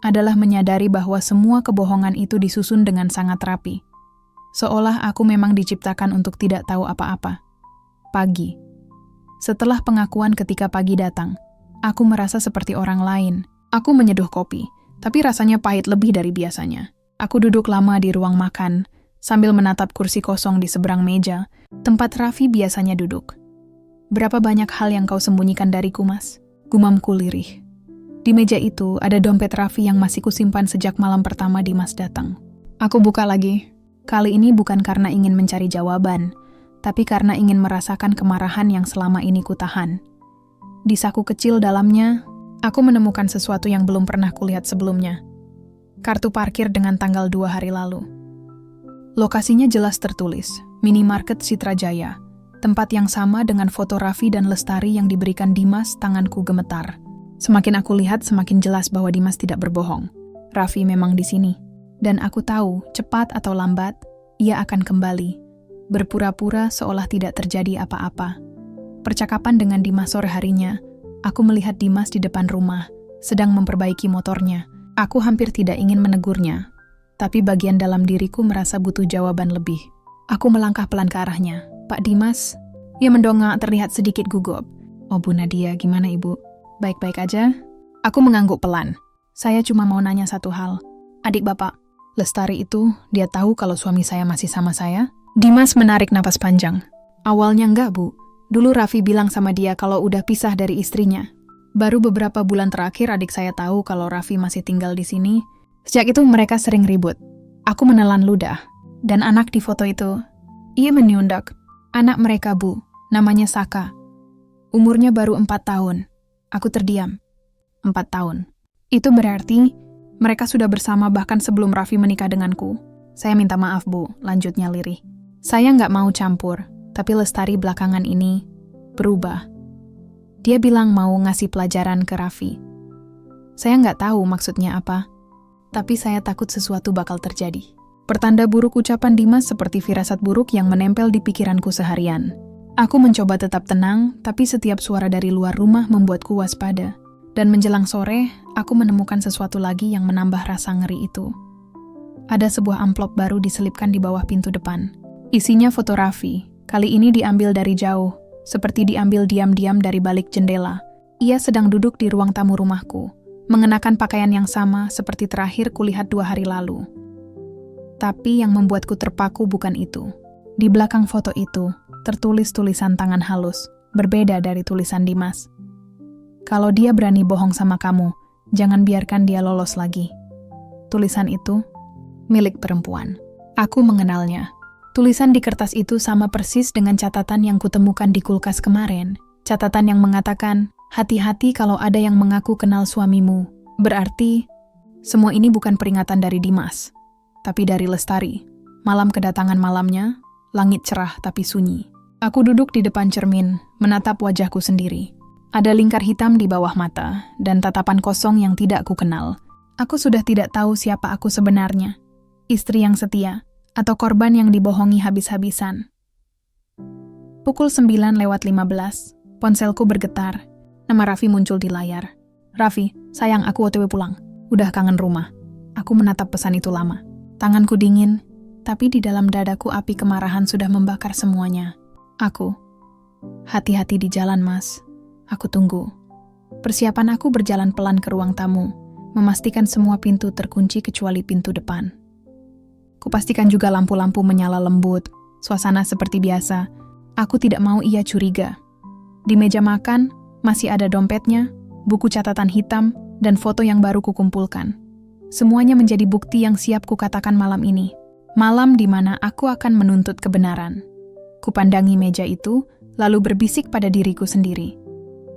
adalah menyadari bahwa semua kebohongan itu disusun dengan sangat rapi. Seolah aku memang diciptakan untuk tidak tahu apa-apa. Pagi. Setelah pengakuan ketika pagi datang, aku merasa seperti orang lain. Aku menyeduh kopi, tapi rasanya pahit lebih dari biasanya. Aku duduk lama di ruang makan, sambil menatap kursi kosong di seberang meja, tempat Raffi biasanya duduk. "Berapa banyak hal yang kau sembunyikan dariku, Mas?" Gumamku lirih. Di meja itu ada dompet Raffi yang masih kusimpan sejak malam pertama Dimas datang. Aku buka lagi. Kali ini bukan karena ingin mencari jawaban, tapi karena ingin merasakan kemarahan yang selama ini kutahan. Di saku kecil dalamnya, aku menemukan sesuatu yang belum pernah kulihat sebelumnya. Kartu parkir dengan tanggal 2 hari lalu. Lokasinya jelas tertulis, minimarket Citrajaya. Tempat yang sama dengan foto Raffi dan Lestari yang diberikan Dimas, tanganku gemetar. Semakin aku lihat, semakin jelas bahwa Dimas tidak berbohong. Raffi memang di sini. Dan aku tahu, cepat atau lambat, ia akan kembali. Berpura-pura seolah tidak terjadi apa-apa. Percakapan dengan Dimas sore harinya, aku melihat Dimas di depan rumah, sedang memperbaiki motornya. Aku hampir tidak ingin menegurnya, tapi bagian dalam diriku merasa butuh jawaban lebih. Aku melangkah pelan ke arahnya. Pak Dimas, ia mendongak terlihat sedikit gugup. Oh Bu Nadia, gimana Ibu? Baik-baik aja? Aku mengangguk pelan. Saya cuma mau nanya satu hal. Adik Bapak, Lestari itu, dia tahu kalau suami saya masih sama saya? Dimas menarik napas panjang. Awalnya enggak Bu. Dulu Raffi bilang sama dia kalau udah pisah dari istrinya. Baru beberapa bulan terakhir adik saya tahu kalau Raffi masih tinggal di sini. Sejak itu mereka sering ribut. Aku menelan ludah. Dan anak di foto itu, ia menyundak. Anak mereka Bu, namanya Saka. Umurnya baru 4 tahun. Aku terdiam. 4 tahun. Itu berarti mereka sudah bersama bahkan sebelum Raffi menikah denganku. Saya minta maaf Bu, lanjutnya lirih. Saya nggak mau campur, tapi Lestari belakangan ini berubah. Dia bilang mau ngasih pelajaran ke Raffi. Saya nggak tahu maksudnya apa, tapi saya takut sesuatu bakal terjadi. Pertanda buruk ucapan Dimas seperti firasat buruk yang menempel di pikiranku seharian. Aku mencoba tetap tenang, tapi setiap suara dari luar rumah membuatku waspada. Dan menjelang sore, aku menemukan sesuatu lagi yang menambah rasa ngeri itu. Ada sebuah amplop baru diselipkan di bawah pintu depan. Isinya foto Raffi, kali ini diambil dari jauh, seperti diambil diam-diam dari balik jendela. Ia sedang duduk di ruang tamu rumahku, mengenakan pakaian yang sama seperti terakhir kulihat 2 hari lalu. Tapi yang membuatku terpaku bukan itu. Di belakang foto itu, tertulis tulisan tangan halus, berbeda dari tulisan Dimas. Kalau dia berani bohong sama kamu, jangan biarkan dia lolos lagi. Tulisan itu milik perempuan. Aku mengenalnya. Tulisan di kertas itu sama persis dengan catatan yang kutemukan di kulkas kemarin. Catatan yang mengatakan, hati-hati kalau ada yang mengaku kenal suamimu. Berarti, semua ini bukan peringatan dari Dimas, tapi dari Lestari. Malam kedatangan malamnya, langit cerah tapi sunyi. Aku duduk di depan cermin, menatap wajahku sendiri. Ada lingkar hitam di bawah mata, dan tatapan kosong yang tidak aku kenal. Aku sudah tidak tahu siapa aku sebenarnya. Istri yang setia, atau korban yang dibohongi habis-habisan. Pukul 9:15, ponselku bergetar. Nama Raffi muncul di layar. Raffi, sayang aku OTW pulang. Udah kangen rumah. Aku menatap pesan itu lama. Tanganku dingin, tapi di dalam dadaku api kemarahan sudah membakar semuanya. Aku, hati-hati di jalan Mas. Aku tunggu. Persiapan aku berjalan pelan ke ruang tamu, memastikan semua pintu terkunci kecuali pintu depan. Kupastikan juga lampu-lampu menyala lembut, suasana seperti biasa. Aku tidak mau ia curiga. Di meja makan, masih ada dompetnya, buku catatan hitam, dan foto yang baru kukumpulkan. Semuanya menjadi bukti yang siap kukatakan malam ini. Malam di mana aku akan menuntut kebenaran. Kupandangi meja itu, lalu berbisik pada diriku sendiri.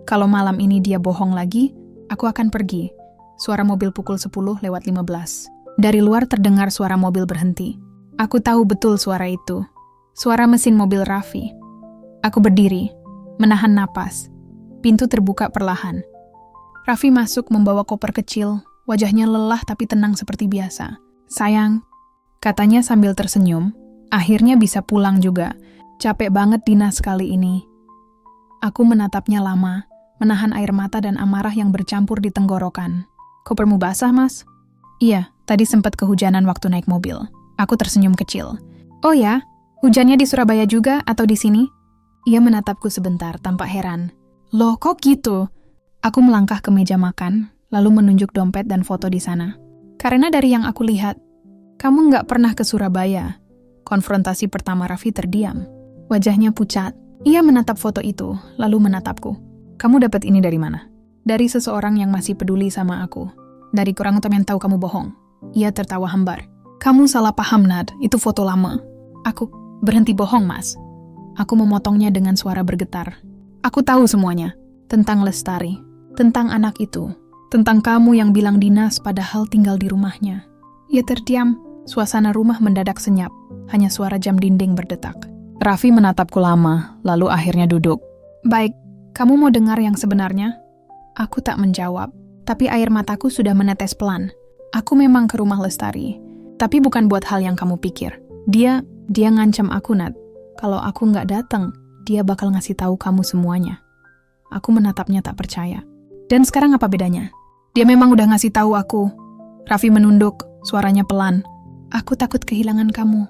Kalau malam ini dia bohong lagi, aku akan pergi. Suara mobil pukul 10:15. Dari luar terdengar suara mobil berhenti. Aku tahu betul suara itu. Suara mesin mobil Raffi. Aku berdiri, menahan napas. Pintu terbuka perlahan. Raffi masuk membawa koper kecil, wajahnya lelah tapi tenang seperti biasa. Sayang, katanya sambil tersenyum, akhirnya bisa pulang juga. Capek banget dinas kali ini. Aku menatapnya lama, menahan air mata dan amarah yang bercampur di tenggorokan. Kopermu basah, Mas? Iya, tadi sempat kehujanan waktu naik mobil. Aku tersenyum kecil. Oh ya, hujannya di Surabaya juga atau di sini? Ia menatapku sebentar, tampak heran. Loh, kok gitu? Aku melangkah ke meja makan, lalu menunjuk dompet dan foto di sana. Karena dari yang aku lihat, kamu nggak pernah ke Surabaya. Konfrontasi pertama Raffi terdiam. Wajahnya pucat. Ia menatap foto itu, lalu menatapku. Kamu dapat ini dari mana? Dari seseorang yang masih peduli sama aku. Dari kurang yang tahu kamu bohong. Ia tertawa hambar. Kamu salah paham, Nad. Itu foto lama. Aku berhenti bohong, Mas. Aku memotongnya dengan suara bergetar. Aku tahu semuanya. Tentang Lestari. Tentang anak itu. Tentang kamu yang bilang dinas padahal tinggal di rumahnya. Ia terdiam. Suasana rumah mendadak senyap, hanya suara jam dinding berdetak. Raffi menatapku lama, lalu akhirnya duduk. Baik, kamu mau dengar yang sebenarnya? Aku tak menjawab, tapi air mataku sudah menetes pelan. Aku memang ke rumah Lestari, tapi bukan buat hal yang kamu pikir. Dia ngancam aku, Nat. Kalau aku nggak datang, dia bakal ngasih tahu kamu semuanya. Aku menatapnya tak percaya. Dan sekarang apa bedanya? Dia memang udah ngasih tahu aku. Raffi menunduk, suaranya pelan. Aku takut kehilangan kamu.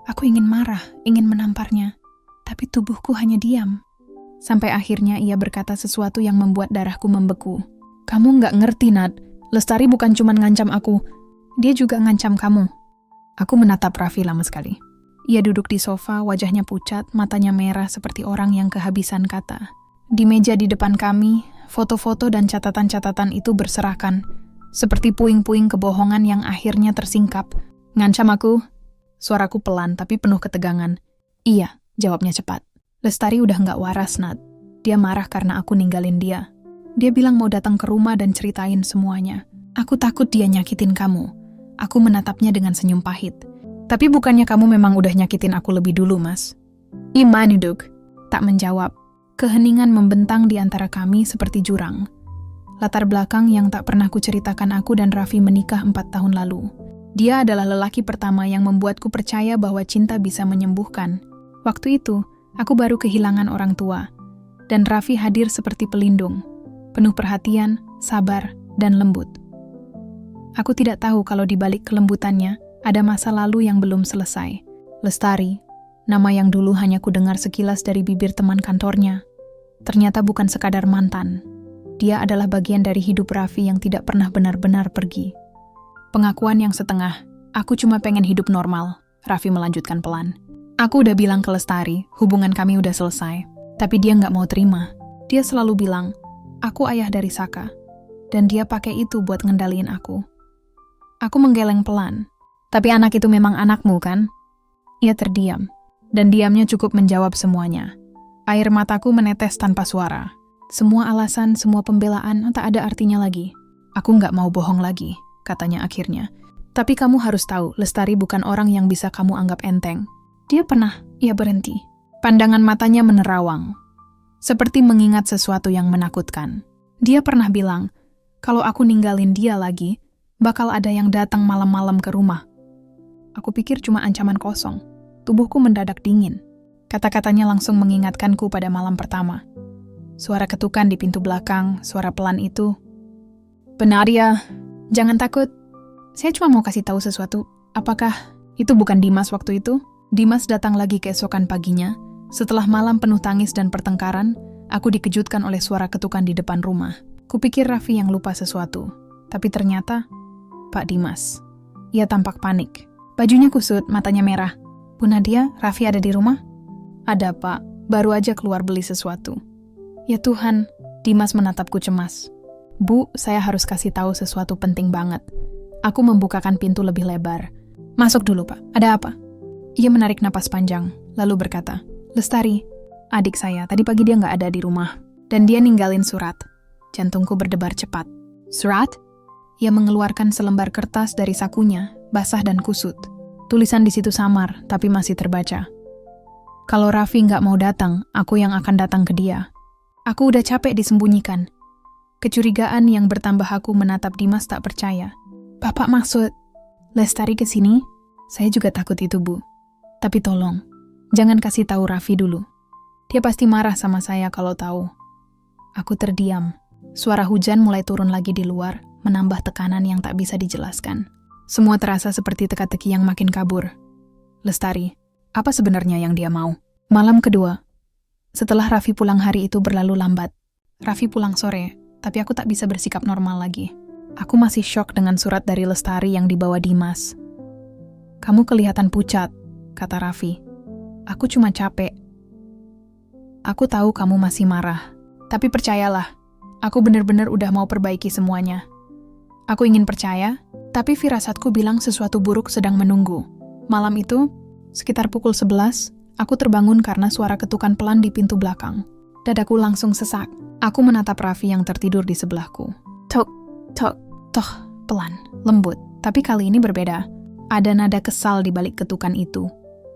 Aku ingin marah, ingin menamparnya. Tapi tubuhku hanya diam. Sampai akhirnya ia berkata sesuatu yang membuat darahku membeku. Kamu nggak ngerti, Nat. Lestari bukan cuma ngancam aku. Dia juga ngancam kamu. Aku menatap Raffi lama sekali. Ia duduk di sofa, wajahnya pucat, matanya merah seperti orang yang kehabisan kata. Di meja di depan kami, foto-foto dan catatan-catatan itu berserakan. Seperti puing-puing kebohongan yang akhirnya tersingkap. Ngancam aku? Suaraku pelan tapi penuh ketegangan. Iya, jawabnya cepat. Lestari udah nggak waras, Nat. Dia marah karena aku ninggalin dia. Dia bilang mau datang ke rumah dan ceritain semuanya. Aku takut dia nyakitin kamu. Aku menatapnya dengan senyum pahit. Tapi bukannya kamu memang udah nyakitin aku lebih dulu, Mas? Imanuduk. Tak menjawab. Keheningan membentang di antara kami seperti jurang. Latar belakang yang tak pernah kuceritakan, aku dan Raffi menikah 4 tahun lalu. Dia adalah lelaki pertama yang membuatku percaya bahwa cinta bisa menyembuhkan. Waktu itu, aku baru kehilangan orang tua. Dan Raffi hadir seperti pelindung. Penuh perhatian, sabar, dan lembut. Aku tidak tahu kalau di balik kelembutannya, ada masa lalu yang belum selesai. Lestari, nama yang dulu hanya kudengar sekilas dari bibir teman kantornya, ternyata bukan sekadar mantan. Dia adalah bagian dari hidup Raffi yang tidak pernah benar-benar pergi. Pengakuan yang setengah, aku cuma pengen hidup normal, Raffi melanjutkan pelan. Aku udah bilang ke Lestari, hubungan kami udah selesai. Tapi dia nggak mau terima. Dia selalu bilang, aku ayah dari Saka. Dan dia pakai itu buat ngendaliin aku. Aku menggeleng pelan. Tapi anak itu memang anakmu, kan? Ia terdiam. Dan diamnya cukup menjawab semuanya. Air mataku menetes tanpa suara. Semua alasan, semua pembelaan tak ada artinya lagi. Aku nggak mau bohong lagi, katanya akhirnya. Tapi kamu harus tahu, Lestari bukan orang yang bisa kamu anggap enteng. Dia pernah, ia berhenti. Pandangan matanya menerawang. Seperti mengingat sesuatu yang menakutkan. Dia pernah bilang, kalau aku ninggalin dia lagi, bakal ada yang datang malam-malam ke rumah. Aku pikir cuma ancaman kosong. Tubuhku mendadak dingin. Kata-katanya langsung mengingatkanku pada malam pertama. Suara ketukan di pintu belakang, suara pelan itu. Benar ya, jangan takut. Saya cuma mau kasih tahu sesuatu. Apakah itu bukan Dimas waktu itu? Dimas datang lagi keesokan paginya. Setelah malam penuh tangis dan pertengkaran, aku dikejutkan oleh suara ketukan di depan rumah. Kupikir Raffi yang lupa sesuatu. Tapi ternyata, Pak Dimas. Ia tampak panik. Bajunya kusut, matanya merah. Bu Nadia, Raffi ada di rumah? Ada, Pak. Baru aja keluar beli sesuatu. Ya Tuhan, Dimas menatapku cemas. Bu, saya harus kasih tahu sesuatu penting banget. Aku membukakan pintu lebih lebar. Masuk dulu, Pak. Ada apa? Ia menarik napas panjang, lalu berkata, Lestari, adik saya, tadi pagi dia nggak ada di rumah. Dan dia ninggalin surat. Jantungku berdebar cepat. Surat? Ia mengeluarkan selembar kertas dari sakunya, basah dan kusut. Tulisan di situ samar, tapi masih terbaca. Kalau Raffi nggak mau datang, aku yang akan datang ke dia. Aku udah capek disembunyikan. Kecurigaan yang bertambah, aku menatap Dimas tak percaya. Bapak maksud Lestari ke sini? Saya juga takut itu, Bu. Tapi tolong, jangan kasih tahu Raffi dulu. Dia pasti marah sama saya kalau tahu. Aku terdiam. Suara hujan mulai turun lagi di luar, menambah tekanan yang tak bisa dijelaskan. Semua terasa seperti teka-teki yang makin kabur. Lestari, apa sebenarnya yang dia mau? Malam kedua. Setelah Raffi pulang, hari itu berlalu lambat. Raffi pulang sore, tapi aku tak bisa bersikap normal lagi. Aku masih syok dengan surat dari Lestari yang dibawa Dimas. Kamu kelihatan pucat, kata Raffi. Aku cuma capek. Aku tahu kamu masih marah, tapi percayalah, aku benar-benar udah mau perbaiki semuanya. Aku ingin percaya, tapi firasatku bilang sesuatu buruk sedang menunggu. Malam itu, sekitar pukul 11, aku terbangun karena suara ketukan pelan di pintu belakang. Dadaku langsung sesak. Aku menatap Raffi yang tertidur di sebelahku. Tok, tok, toh, pelan, lembut. Tapi kali ini berbeda. Ada nada kesal di balik ketukan itu,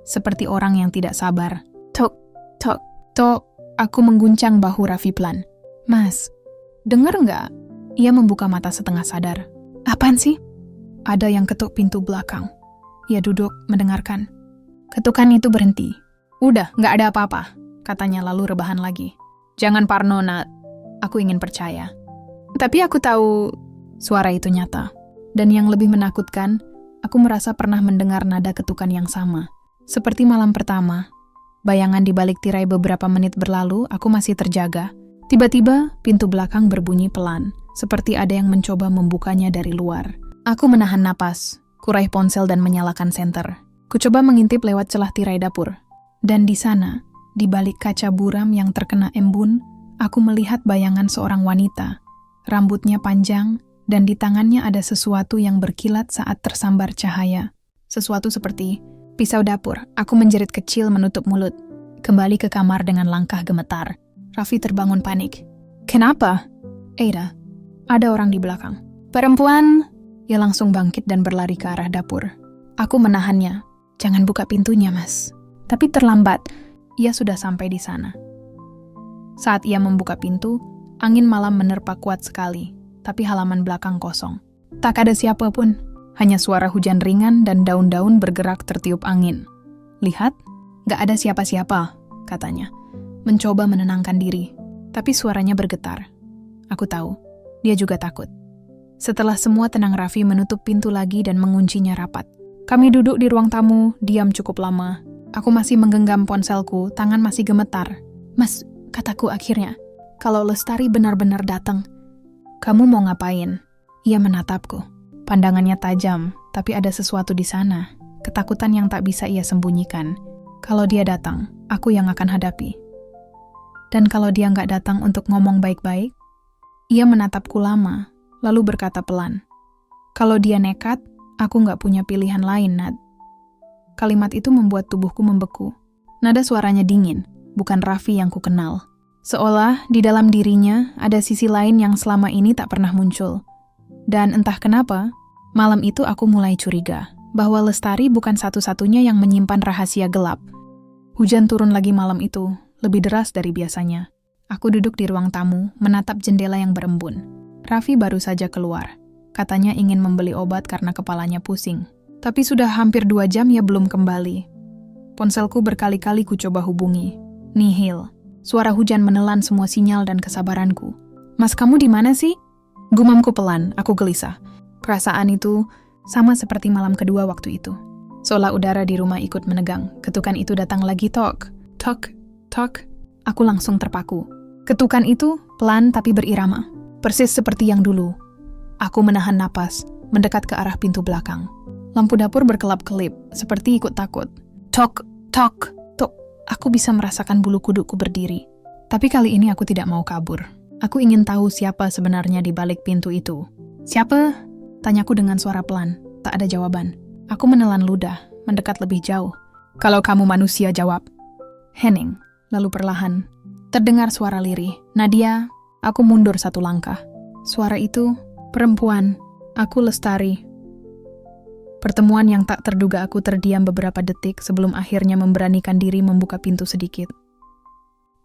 seperti orang yang tidak sabar. Tok, tok, tok. Aku mengguncang bahu Raffi pelan. Mas, dengar nggak? Ia membuka mata setengah sadar. Apaan sih? Ada yang ketuk pintu belakang. Ia duduk mendengarkan. Ketukan itu berhenti. Udah, nggak ada apa-apa, katanya lalu rebahan lagi. Jangan parno, Nat. Aku ingin percaya. Tapi aku tahu suara itu nyata. Dan yang lebih menakutkan, aku merasa pernah mendengar nada ketukan yang sama. Seperti malam pertama, bayangan di balik tirai beberapa menit berlalu, aku masih terjaga. Tiba-tiba, pintu belakang berbunyi pelan, seperti ada yang mencoba membukanya dari luar. Aku menahan napas, kuraih ponsel dan menyalakan senter. Kucoba mengintip lewat celah tirai dapur. Dan di sana, di balik kaca buram yang terkena embun, aku melihat bayangan seorang wanita. Rambutnya panjang, dan di tangannya ada sesuatu yang berkilat saat tersambar cahaya. Sesuatu seperti pisau dapur. Aku menjerit kecil menutup mulut. Kembali ke kamar dengan langkah gemetar. Raffi terbangun panik. Kenapa? Ada. Ada orang di belakang. Perempuan! Ia langsung bangkit dan berlari ke arah dapur. Aku menahannya. Jangan buka pintunya, Mas. Tapi terlambat. Ia sudah sampai di sana. Saat ia membuka pintu, angin malam menerpa kuat sekali. Tapi halaman belakang kosong. Tak ada siapapun, hanya suara hujan ringan dan daun-daun bergerak tertiup angin. Lihat, gak ada siapa-siapa, katanya. Mencoba menenangkan diri, tapi suaranya bergetar. Aku tahu, dia juga takut. Setelah semua tenang, Raffi menutup pintu lagi dan menguncinya rapat. Kami duduk di ruang tamu, diam cukup lama. Aku masih menggenggam ponselku, tangan masih gemetar. Mas, kataku akhirnya, kalau Lestari benar-benar datang, kamu mau ngapain? Ia menatapku. Pandangannya tajam, tapi ada sesuatu di sana. Ketakutan yang tak bisa ia sembunyikan. Kalau dia datang, aku yang akan hadapi. Dan kalau dia nggak datang untuk ngomong baik-baik, ia menatapku lama, lalu berkata pelan. Kalau dia nekat, aku nggak punya pilihan lain, Nat. Kalimat itu membuat tubuhku membeku. Nada suaranya dingin, bukan Raffi yang kukenal. Seolah di dalam dirinya ada sisi lain yang selama ini tak pernah muncul. Dan entah kenapa, malam itu aku mulai curiga bahwa Lestari bukan satu-satunya yang menyimpan rahasia gelap. Hujan turun lagi malam itu, lebih deras dari biasanya. Aku duduk di ruang tamu, menatap jendela yang berembun. Raffi baru saja keluar. Katanya ingin membeli obat karena kepalanya pusing. Tapi sudah hampir 2 jam ia belum kembali. Ponselku berkali-kali ku coba hubungi. Nihil. Suara hujan menelan semua sinyal dan kesabaranku. Mas, kamu di mana sih? Gumamku pelan, aku gelisah. Perasaan itu sama seperti malam kedua waktu itu. Seolah udara di rumah ikut menegang. Ketukan itu datang lagi, tok. Tok, tok. Aku langsung terpaku. Ketukan itu pelan tapi berirama. Persis seperti yang dulu. Aku menahan napas, mendekat ke arah pintu belakang. Lampu dapur berkelap-kelip, seperti ikut takut. Tok, tok. Aku bisa merasakan bulu kudukku berdiri. Tapi kali ini aku tidak mau kabur. Aku ingin tahu siapa sebenarnya di balik pintu itu. Siapa? Tanyaku dengan suara pelan. Tak ada jawaban. Aku menelan ludah, mendekat lebih jauh. Kalau kamu manusia, jawab. Hening. Lalu perlahan, terdengar suara lirih. Nadia, aku mundur 1 langkah. Suara itu, perempuan. Aku Lestari. Pertemuan yang tak terduga, aku terdiam beberapa detik sebelum akhirnya memberanikan diri membuka pintu sedikit.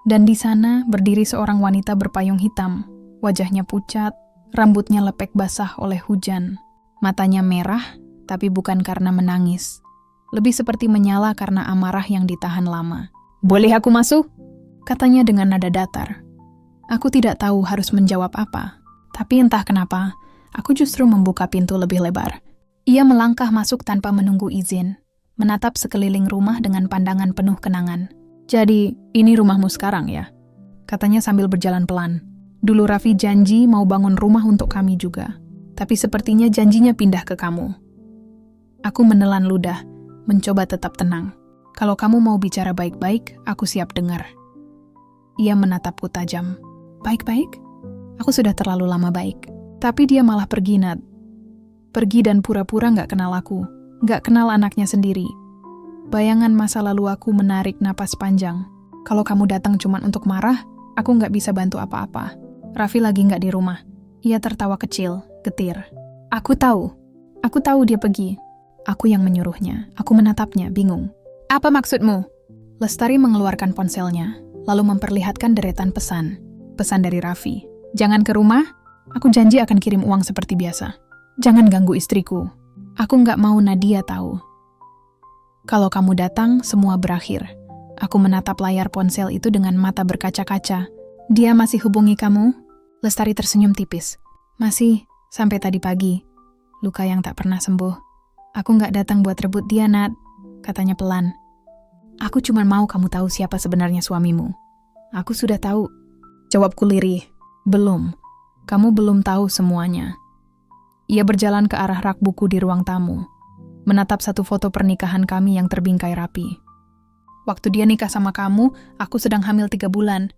Dan di sana berdiri seorang wanita berpayung hitam. Wajahnya pucat, rambutnya lepek basah oleh hujan. Matanya merah, tapi bukan karena menangis. Lebih seperti menyala karena amarah yang ditahan lama. Boleh aku masuk? Katanya dengan nada datar. Aku tidak tahu harus menjawab apa. Tapi entah kenapa, aku justru membuka pintu lebih lebar. Ia melangkah masuk tanpa menunggu izin, menatap sekeliling rumah dengan pandangan penuh kenangan. Jadi, ini rumahmu sekarang ya? Katanya sambil berjalan pelan. Dulu Raffi janji mau bangun rumah untuk kami juga. Tapi sepertinya janjinya pindah ke kamu. Aku menelan ludah, mencoba tetap tenang. Kalau kamu mau bicara baik-baik, aku siap dengar. Ia menatapku tajam. Baik-baik? Aku sudah terlalu lama baik. Tapi dia malah pergi, Nat. Pergi dan pura-pura gak kenal aku, gak kenal anaknya sendiri. Bayangan masa lalu aku menarik napas panjang. Kalau kamu datang cuma untuk marah, aku gak bisa bantu apa-apa. Raffi lagi gak di rumah. Ia tertawa kecil, getir. Aku tahu dia pergi. Aku yang menyuruhnya. Aku menatapnya, bingung. Apa maksudmu? Lestari mengeluarkan ponselnya, lalu memperlihatkan deretan pesan. Pesan dari Raffi. Jangan ke rumah, aku janji akan kirim uang seperti biasa. Jangan ganggu istriku. Aku nggak mau Nadia tahu. Kalau kamu datang, semua berakhir. Aku menatap layar ponsel itu dengan mata berkaca-kaca. Dia masih hubungi kamu? Lestari tersenyum tipis. Masih, sampai tadi pagi. Luka yang tak pernah sembuh. Aku nggak datang buat rebut dia, Nat, katanya pelan. Aku cuma mau kamu tahu siapa sebenarnya suamimu. Aku sudah tahu. Jawabku lirih. Belum. Kamu belum tahu semuanya. Ia berjalan ke arah rak buku di ruang tamu, menatap satu foto pernikahan kami yang terbingkai rapi. Waktu dia nikah sama kamu, aku sedang hamil 3 bulan.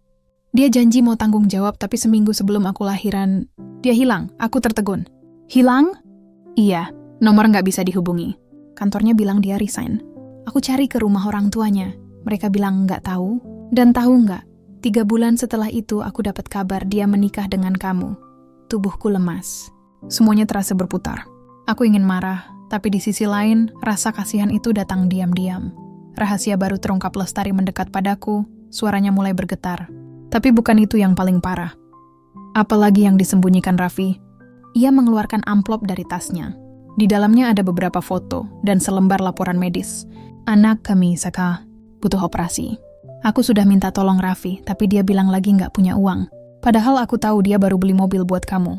Dia janji mau tanggung jawab, tapi seminggu sebelum aku lahiran, dia hilang. Aku tertegun. Hilang? Iya, nomor nggak bisa dihubungi. Kantornya bilang dia resign. Aku cari ke rumah orang tuanya. Mereka bilang nggak tahu. Dan tahu nggak, 3 bulan setelah itu aku dapat kabar dia menikah dengan kamu. Tubuhku lemas. Semuanya terasa berputar. Aku ingin marah, tapi di sisi lain, rasa kasihan itu datang diam-diam. Rahasia baru terungkap. Lestari mendekat padaku, suaranya mulai bergetar. Tapi bukan itu yang paling parah. Apalagi yang disembunyikan Raffi. Ia mengeluarkan amplop dari tasnya. Di dalamnya ada beberapa foto dan selembar laporan medis. Anak kami, Saka, butuh operasi. Aku sudah minta tolong Raffi, tapi dia bilang lagi nggak punya uang. Padahal aku tahu dia baru beli mobil buat kamu.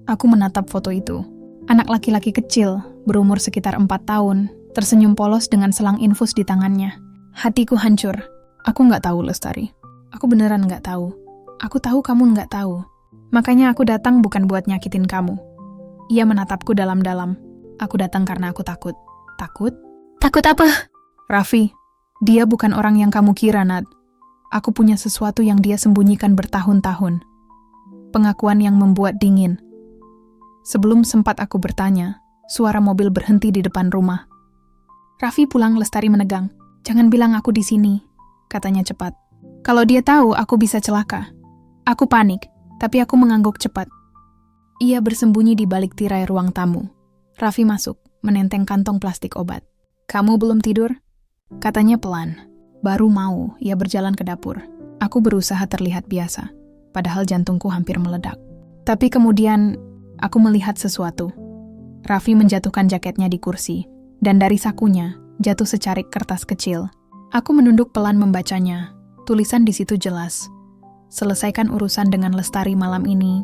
Aku menatap foto itu. Anak laki-laki kecil, berumur sekitar 4 tahun, tersenyum polos dengan selang infus di tangannya. Hatiku hancur. Aku nggak tahu, Lestari. Aku beneran nggak tahu. Aku tahu kamu nggak tahu. Makanya aku datang bukan buat nyakitin kamu. Ia menatapku dalam-dalam. Aku datang karena aku takut. Takut? Takut apa? Raffi, dia bukan orang yang kamu kira, Nad. Aku punya sesuatu yang dia sembunyikan bertahun-tahun. Pengakuan yang membuat dingin. Sebelum sempat aku bertanya, suara mobil berhenti di depan rumah. Raffi pulang. Lestari menegang. Jangan bilang aku di sini, katanya cepat. Kalau dia tahu, aku bisa celaka. Aku panik, tapi aku mengangguk cepat. Ia bersembunyi di balik tirai ruang tamu. Raffi masuk, menenteng kantong plastik obat. Kamu belum tidur? Katanya pelan. Baru mau, ia berjalan ke dapur. Aku berusaha terlihat biasa, padahal jantungku hampir meledak. Tapi kemudian, aku melihat sesuatu. Raffi menjatuhkan jaketnya di kursi, dan dari sakunya, jatuh secarik kertas kecil. Aku menunduk pelan membacanya. Tulisan di situ jelas. Selesaikan urusan dengan Lestari malam ini.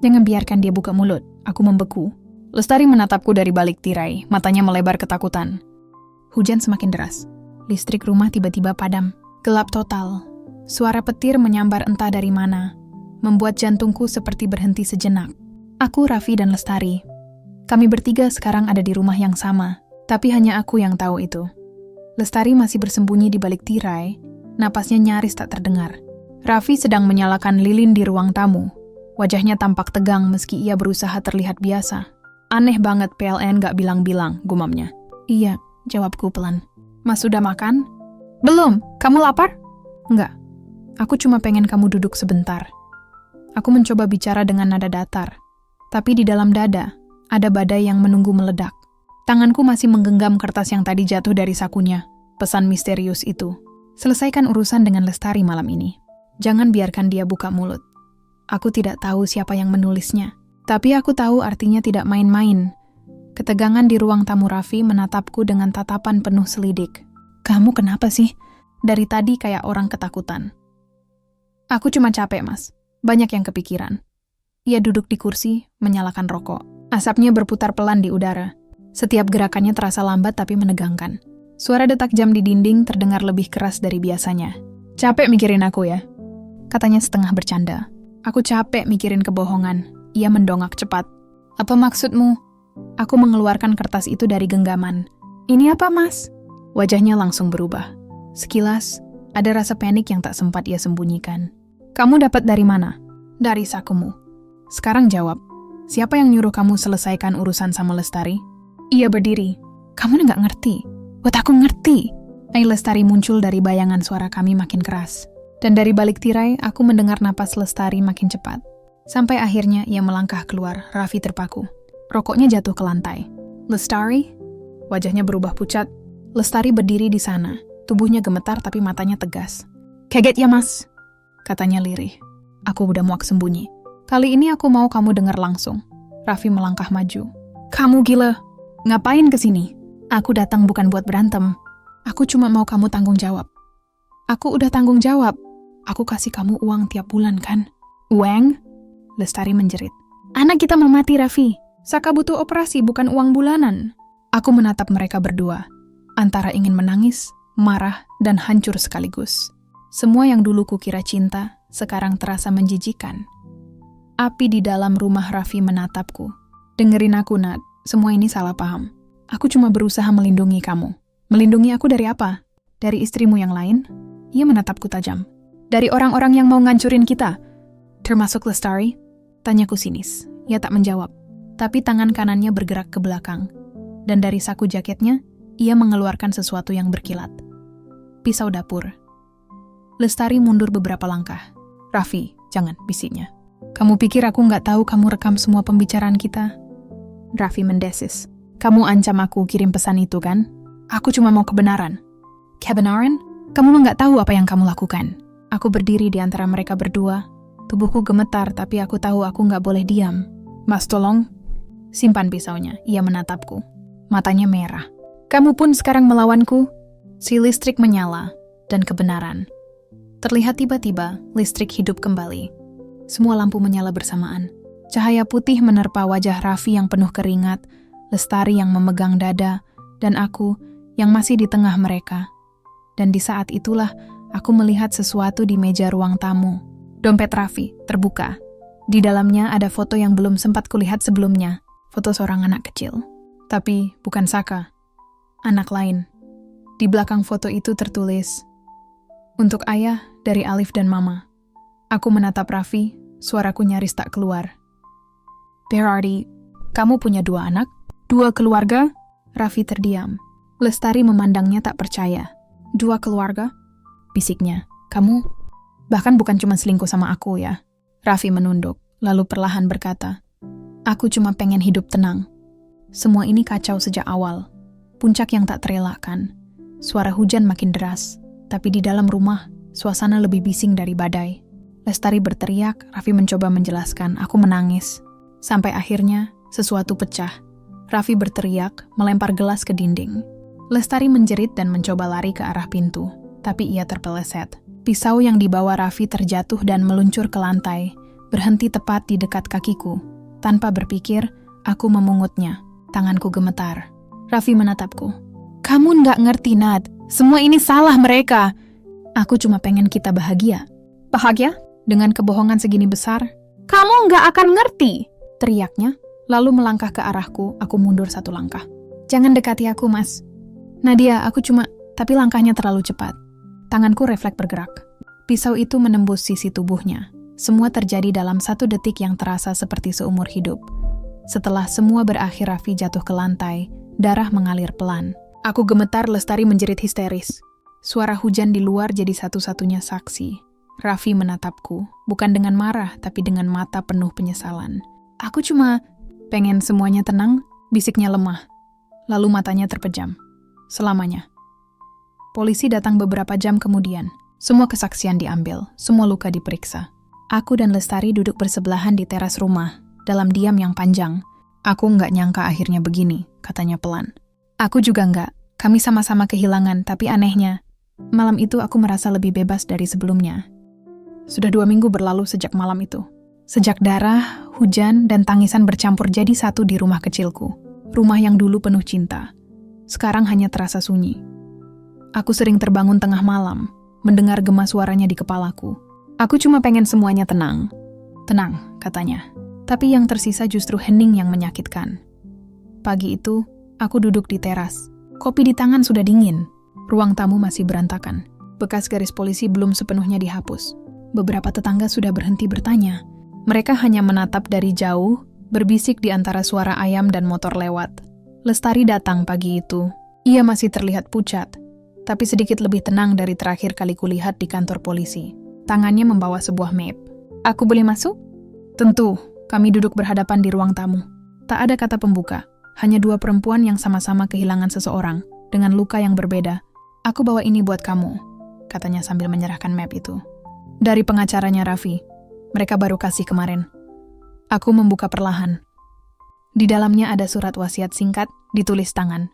Jangan biarkan dia buka mulut. Aku membeku. Lestari menatapku dari balik tirai, matanya melebar ketakutan. Hujan semakin deras. Listrik rumah tiba-tiba padam. Gelap total. Suara petir menyambar entah dari mana, membuat jantungku seperti berhenti sejenak. Aku, Raffi, dan Lestari. Kami bertiga sekarang ada di rumah yang sama, tapi hanya aku yang tahu itu. Lestari masih bersembunyi di balik tirai, napasnya nyaris tak terdengar. Raffi sedang menyalakan lilin di ruang tamu. Wajahnya tampak tegang meski ia berusaha terlihat biasa. Aneh banget PLN gak bilang-bilang, gumamnya. Iya, jawabku pelan. Mas sudah makan? Belum, kamu lapar? Enggak, aku cuma pengen kamu duduk sebentar. Aku mencoba bicara dengan nada datar, tapi di dalam dada ada badai yang menunggu meledak. Tanganku masih menggenggam kertas yang tadi jatuh dari sakunya, pesan misterius itu. Selesaikan urusan dengan Lestari malam ini. Jangan biarkan dia buka mulut. Aku tidak tahu siapa yang menulisnya, tapi aku tahu artinya tidak main-main. Ketegangan di ruang tamu Raffi menatapku dengan tatapan penuh selidik. Kamu kenapa sih? Dari tadi kayak orang ketakutan. Aku cuma capek, Mas. Banyak yang kepikiran. Ia duduk di kursi, menyalakan rokok. Asapnya berputar pelan di udara. Setiap gerakannya terasa lambat tapi menegangkan. Suara detak jam di dinding terdengar lebih keras dari biasanya. Capek mikirin aku ya? Katanya setengah bercanda. Aku capek mikirin kebohongan. Ia mendongak cepat. Apa maksudmu? Aku mengeluarkan kertas itu dari genggaman. Ini apa, Mas? Wajahnya langsung berubah. Sekilas, ada rasa panik yang tak sempat ia sembunyikan. Kamu dapat dari mana? Dari sakumu. Sekarang jawab. Siapa yang nyuruh kamu selesaikan urusan sama Lestari? Ia berdiri. Kamu nggak ngerti. Buat aku ngerti. Air Lestari muncul dari bayangan suara kami makin keras. Dan dari balik tirai, aku mendengar napas Lestari makin cepat. Sampai akhirnya ia melangkah keluar. Raffi terpaku. Rokoknya jatuh ke lantai. Lestari? Wajahnya berubah pucat. Lestari berdiri di sana. Tubuhnya gemetar tapi matanya tegas. "Kaget ya, Mas?" katanya lirih. Aku udah muak sembunyi. "Kali ini aku mau kamu dengar langsung." Raffi melangkah maju. "Kamu gila. Ngapain kesini?" "Aku datang bukan buat berantem. Aku cuma mau kamu tanggung jawab." "Aku udah tanggung jawab. Aku kasih kamu uang tiap bulan kan?" "Uang?" Lestari menjerit. "Anak kita mau mati, Raffi. Saka butuh operasi, bukan uang bulanan." Aku menatap mereka berdua, antara ingin menangis, marah, dan hancur sekaligus. Semua yang dulu kukira cinta, sekarang terasa menjijikan. Api di dalam rumah Raffi menatapku. "Dengerin aku, Nat. Semua ini salah paham. Aku cuma berusaha melindungi kamu." "Melindungi aku dari apa? Dari istrimu yang lain?" Ia menatapku tajam. "Dari orang-orang yang mau ngancurin kita. Termasuk Lestari?" Tanyaku sinis. Ia tak menjawab. Tapi tangan kanannya bergerak ke belakang. Dan dari saku jaketnya, ia mengeluarkan sesuatu yang berkilat. Pisau dapur. Lestari mundur beberapa langkah. "Raffi, jangan," bisiknya. "Kamu pikir aku nggak tahu kamu rekam semua pembicaraan kita?" Raffi mendesis. "Kamu ancam aku kirim pesan itu kan? Aku cuma mau kebenaran." "Kebenaran? Kamu mah nggak tahu apa yang kamu lakukan." Aku berdiri di antara mereka berdua. Tubuhku gemetar, tapi aku tahu aku nggak boleh diam. "Mas, tolong." "Simpan pisaunya." Ia menatapku. Matanya merah. "Kamu pun sekarang melawanku?" Si listrik menyala, dan kebenaran. Terlihat tiba-tiba, listrik hidup kembali. Semua lampu menyala bersamaan. Cahaya putih menerpa wajah Raffi yang penuh keringat, Lestari yang memegang dada, dan aku yang masih di tengah mereka. Dan di saat itulah, aku melihat sesuatu di meja ruang tamu. Dompet Raffi terbuka. Di dalamnya ada foto yang belum sempat kulihat sebelumnya. Foto seorang anak kecil. Tapi bukan Saka. Anak lain. Di belakang foto itu tertulis, "Untuk ayah dari Alif dan Mama." Aku menatap Raffi, suaraku nyaris tak keluar. "Berarti, kamu punya 2 anak? 2 keluarga?" Raffi terdiam. Lestari memandangnya tak percaya. "2 keluarga?" bisiknya. "Kamu bahkan bukan cuma selingkuh sama aku ya." Raffi menunduk, lalu perlahan berkata, "Aku cuma pengen hidup tenang. Semua ini kacau sejak awal. Puncak yang tak terelakkan. Suara hujan makin deras, tapi di dalam rumah, suasana lebih bising dari badai." Lestari berteriak, Raffi mencoba menjelaskan, aku menangis. Sampai akhirnya, sesuatu pecah. Raffi berteriak, melempar gelas ke dinding. Lestari menjerit dan mencoba lari ke arah pintu, tapi ia terpeleset. Pisau yang dibawa Raffi terjatuh dan meluncur ke lantai, berhenti tepat di dekat kakiku. Tanpa berpikir, aku memungutnya. Tanganku gemetar. Raffi menatapku. "Kamu nggak ngerti, Nat. Semua ini salah mereka." "Aku cuma pengen kita bahagia." "Bahagia? Dengan kebohongan segini besar?" "Kamu nggak akan ngerti!" teriaknya, lalu melangkah ke arahku. Aku mundur 1 langkah. "Jangan dekati aku, Mas." "Nadia, aku cuma..." Tapi langkahnya terlalu cepat. Tanganku refleks bergerak. Pisau itu menembus sisi tubuhnya. Semua terjadi dalam 1 detik yang terasa seperti seumur hidup. Setelah semua berakhir, Raffi jatuh ke lantai, darah mengalir pelan. Aku gemetar, Lestari menjerit histeris. Suara hujan di luar jadi satu-satunya saksi. Raffi menatapku, bukan dengan marah, tapi dengan mata penuh penyesalan. "Aku cuma pengen semuanya tenang," bisiknya lemah. Lalu matanya terpejam. "Selamanya." Polisi datang beberapa jam kemudian. Semua kesaksian diambil, semua luka diperiksa. Aku dan Lestari duduk bersebelahan di teras rumah, dalam diam yang panjang. "Aku nggak nyangka akhirnya begini," katanya pelan. "Aku juga nggak. Kami sama-sama kehilangan, tapi anehnya, malam itu aku merasa lebih bebas dari sebelumnya." Sudah 2 minggu berlalu sejak malam itu. Sejak darah, hujan, dan tangisan bercampur jadi satu di rumah kecilku. Rumah yang dulu penuh cinta. Sekarang hanya terasa sunyi. Aku sering terbangun tengah malam, mendengar gema suaranya di kepalaku. "Aku cuma pengen semuanya tenang." "Tenang," katanya. Tapi yang tersisa justru hening yang menyakitkan. Pagi itu, aku duduk di teras. Kopi di tangan sudah dingin. Ruang tamu masih berantakan. Bekas garis polisi belum sepenuhnya dihapus. Beberapa tetangga sudah berhenti bertanya. Mereka hanya menatap dari jauh, berbisik di antara suara ayam dan motor lewat. Lestari datang pagi itu. Ia masih terlihat pucat, tapi sedikit lebih tenang dari terakhir kali kulihat di kantor polisi. Tangannya membawa sebuah map. "Aku boleh masuk?" "Tentu." Kami duduk berhadapan di ruang tamu. Tak ada kata pembuka, Hanya dua perempuan yang sama-sama kehilangan seseorang, dengan luka yang berbeda. Aku bawa ini buat kamu, katanya sambil menyerahkan map itu. Dari pengacaranya Raffi, mereka baru kasih kemarin. Aku membuka perlahan. Di dalamnya ada surat wasiat singkat, ditulis tangan.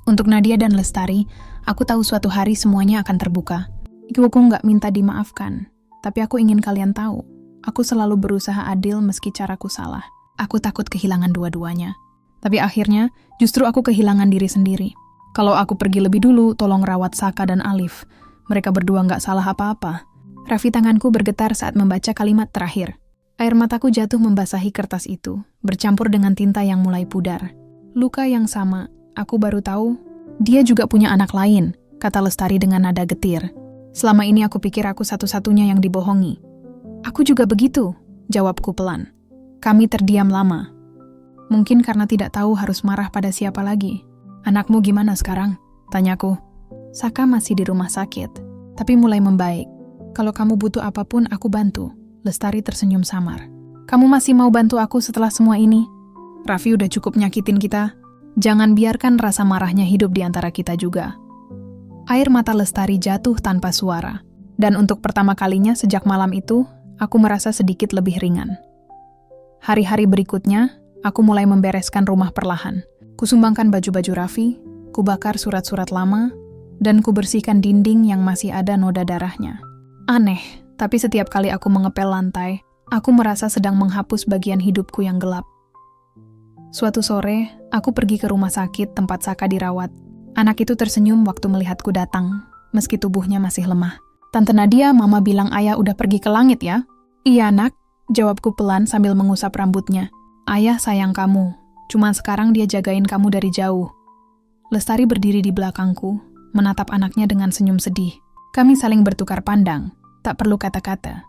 Untuk Nadia dan Lestari, aku tahu suatu hari semuanya akan terbuka. Aku nggak minta dimaafkan, tapi aku ingin kalian tahu. Aku selalu berusaha adil meski caraku salah. Aku takut kehilangan dua-duanya. Tapi akhirnya, justru aku kehilangan diri sendiri. Kalau aku pergi lebih dulu, tolong rawat Saka dan Alif. Mereka berdua nggak salah apa-apa. Raffi tanganku bergetar saat membaca kalimat terakhir. Air mataku jatuh membasahi kertas itu, bercampur dengan tinta yang mulai pudar. Luka yang sama, aku baru tahu, dia juga punya anak lain, kata Lestari dengan nada getir. Selama ini aku pikir aku satu-satunya yang dibohongi. Aku juga begitu, jawabku pelan. Kami terdiam lama. Mungkin karena tidak tahu harus marah pada siapa lagi. Anakmu gimana sekarang? Tanyaku. Saka masih di rumah sakit, tapi mulai membaik. Kalau kamu butuh apapun, aku bantu. Lestari tersenyum samar. Kamu masih mau bantu aku setelah semua ini? Raffi udah cukup nyakitin kita. Jangan biarkan rasa marahnya hidup di antara kita juga. Air mata Lestari jatuh tanpa suara. Dan untuk pertama kalinya sejak malam itu, aku merasa sedikit lebih ringan. Hari-hari berikutnya, aku mulai membereskan rumah perlahan. Kusumbangkan baju-baju Raffi, kubakar surat-surat lama, dan kubersihkan dinding yang masih ada noda darahnya. Aneh. Tapi setiap kali aku mengepel lantai, aku merasa sedang menghapus bagian hidupku yang gelap. Suatu sore, aku pergi ke rumah sakit tempat Saka dirawat. Anak itu tersenyum waktu melihatku datang, meski tubuhnya masih lemah. Tante Nadia, Mama bilang ayah udah pergi ke langit ya? Iya nak, jawabku pelan sambil mengusap rambutnya. Ayah sayang kamu, cuman sekarang dia jagain kamu dari jauh. Lestari berdiri di belakangku, menatap anaknya dengan senyum sedih. Kami saling bertukar pandang. Tak perlu kata-kata.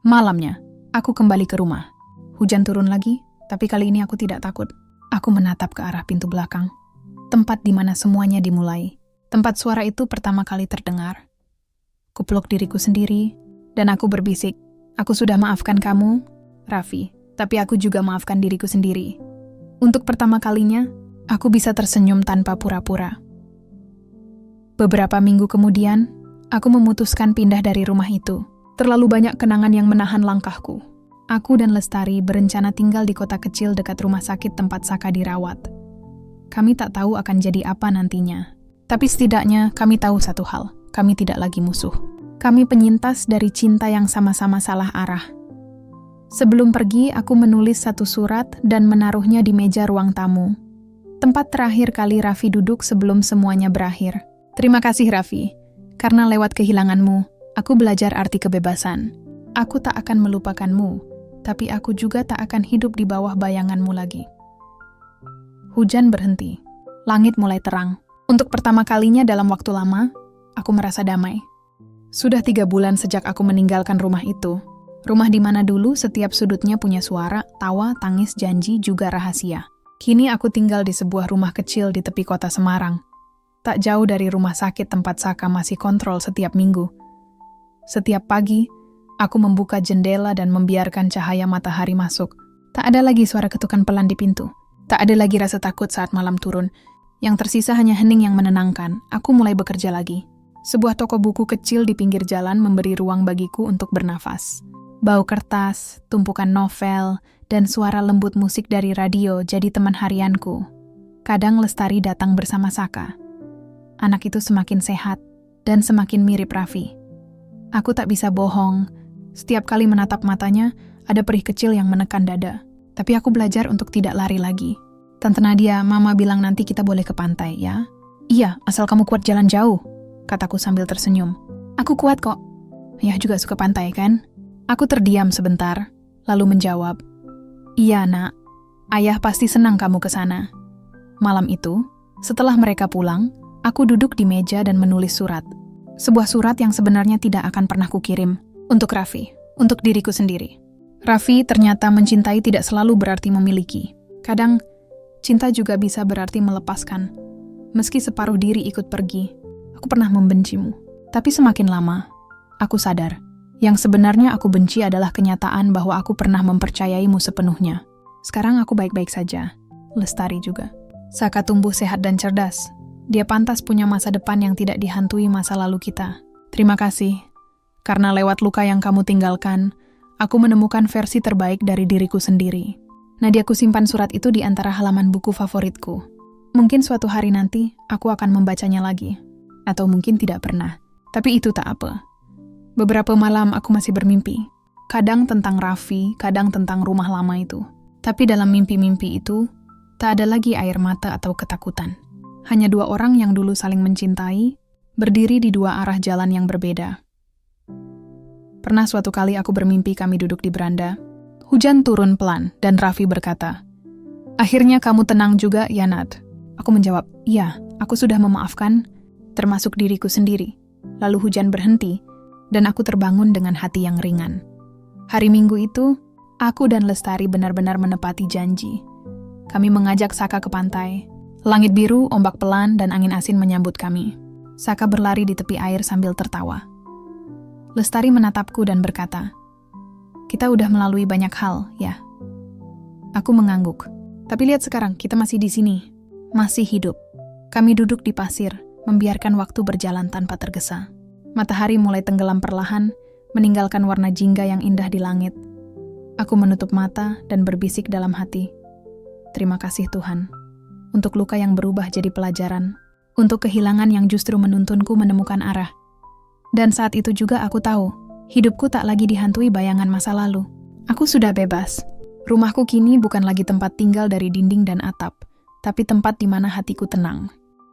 Malamnya, aku kembali ke rumah. Hujan turun lagi, tapi kali ini aku tidak takut. Aku menatap ke arah pintu belakang. Tempat di mana semuanya dimulai. Tempat suara itu pertama kali terdengar. Kupeluk diriku sendiri, dan aku berbisik. Aku sudah maafkan kamu, Raffi, tapi aku juga maafkan diriku sendiri. Untuk pertama kalinya, aku bisa tersenyum tanpa pura-pura. Beberapa minggu kemudian, aku memutuskan pindah dari rumah itu. Terlalu banyak kenangan yang menahan langkahku. Aku dan Lestari berencana tinggal di kota kecil dekat rumah sakit tempat Saka dirawat. Kami tak tahu akan jadi apa nantinya. Tapi setidaknya kami tahu satu hal, kami tidak lagi musuh. Kami penyintas dari cinta yang sama-sama salah arah. Sebelum pergi, aku menulis satu surat dan menaruhnya di meja ruang tamu. Tempat terakhir kali Raffi duduk sebelum semuanya berakhir. Terima kasih Raffi. Karena lewat kehilanganmu, aku belajar arti kebebasan. Aku tak akan melupakanmu, tapi aku juga tak akan hidup di bawah bayanganmu lagi. Hujan berhenti. Langit mulai terang. Untuk pertama kalinya dalam waktu lama, aku merasa damai. Sudah 3 bulan sejak aku meninggalkan rumah itu. Rumah di mana dulu setiap sudutnya punya suara, tawa, tangis, janji, juga rahasia. Kini aku tinggal di sebuah rumah kecil di tepi kota Semarang. Tak jauh dari rumah sakit tempat Saka masih kontrol setiap minggu. Setiap pagi, aku membuka jendela dan membiarkan cahaya matahari masuk. Tak ada lagi suara ketukan pelan di pintu. Tak ada lagi rasa takut saat malam turun. Yang tersisa hanya hening yang menenangkan. Aku mulai bekerja lagi. Sebuah toko buku kecil di pinggir jalan memberi ruang bagiku untuk bernafas. Bau kertas, tumpukan novel, dan suara lembut musik dari radio jadi teman harianku. Kadang Lestari datang bersama Saka. Anak itu semakin sehat dan semakin mirip Raffi. Aku tak bisa bohong. Setiap kali menatap matanya, ada perih kecil yang menekan dada. Tapi aku belajar untuk tidak lari lagi. Tante Nadia, Mama bilang nanti kita boleh ke pantai, ya? Iya, asal kamu kuat jalan jauh, kataku sambil tersenyum. Aku kuat kok. Ayah juga suka pantai, kan? Aku terdiam sebentar, lalu menjawab. Iya, nak. Ayah pasti senang kamu ke sana. Malam itu, setelah mereka pulang, aku duduk di meja dan menulis surat. Sebuah surat yang sebenarnya tidak akan pernah kukirim. Untuk Raffi, untuk diriku sendiri. Raffi ternyata mencintai tidak selalu berarti memiliki. Kadang, cinta juga bisa berarti melepaskan. Meski separuh diri ikut pergi, aku pernah membencimu. Tapi semakin lama, aku sadar. Yang sebenarnya aku benci adalah kenyataan bahwa aku pernah mempercayaimu sepenuhnya. Sekarang aku baik-baik saja. Lestari juga. Saka tumbuh sehat dan cerdas. Dia pantas punya masa depan yang tidak dihantui masa lalu kita. Terima kasih. Karena lewat luka yang kamu tinggalkan, aku menemukan versi terbaik dari diriku sendiri. Nadiaku simpan surat itu di antara halaman buku favoritku. Mungkin suatu hari nanti, aku akan membacanya lagi. Atau mungkin tidak pernah. Tapi itu tak apa. Beberapa malam aku masih bermimpi. Kadang tentang Raffi, kadang tentang rumah lama itu. Tapi dalam mimpi-mimpi itu, tak ada lagi air mata atau ketakutan. Hanya dua orang yang dulu saling mencintai, berdiri di dua arah jalan yang berbeda. Pernah suatu kali aku bermimpi kami duduk di beranda. Hujan turun pelan dan Raffi berkata, "Akhirnya kamu tenang juga, ya Nad?" Aku menjawab, "Iya, aku sudah memaafkan, termasuk diriku sendiri." Lalu hujan berhenti, dan aku terbangun dengan hati yang ringan. Hari Minggu itu, aku dan Lestari benar-benar menepati janji. Kami mengajak Saka ke pantai. Langit biru, ombak pelan, dan angin asin menyambut kami. Saka berlari di tepi air sambil tertawa. Lestari menatapku dan berkata, "Kita udah melalui banyak hal, ya?" Aku mengangguk. Tapi lihat sekarang, kita masih di sini. Masih hidup. Kami duduk di pasir, membiarkan waktu berjalan tanpa tergesa. Matahari mulai tenggelam perlahan, meninggalkan warna jingga yang indah di langit. Aku menutup mata dan berbisik dalam hati, "Terima kasih Tuhan, untuk luka yang berubah jadi pelajaran, untuk kehilangan yang justru menuntunku menemukan arah." Dan saat itu juga aku tahu, hidupku tak lagi dihantui bayangan masa lalu. Aku sudah bebas. Rumahku kini bukan lagi tempat tinggal dari dinding dan atap, tapi tempat di mana hatiku tenang.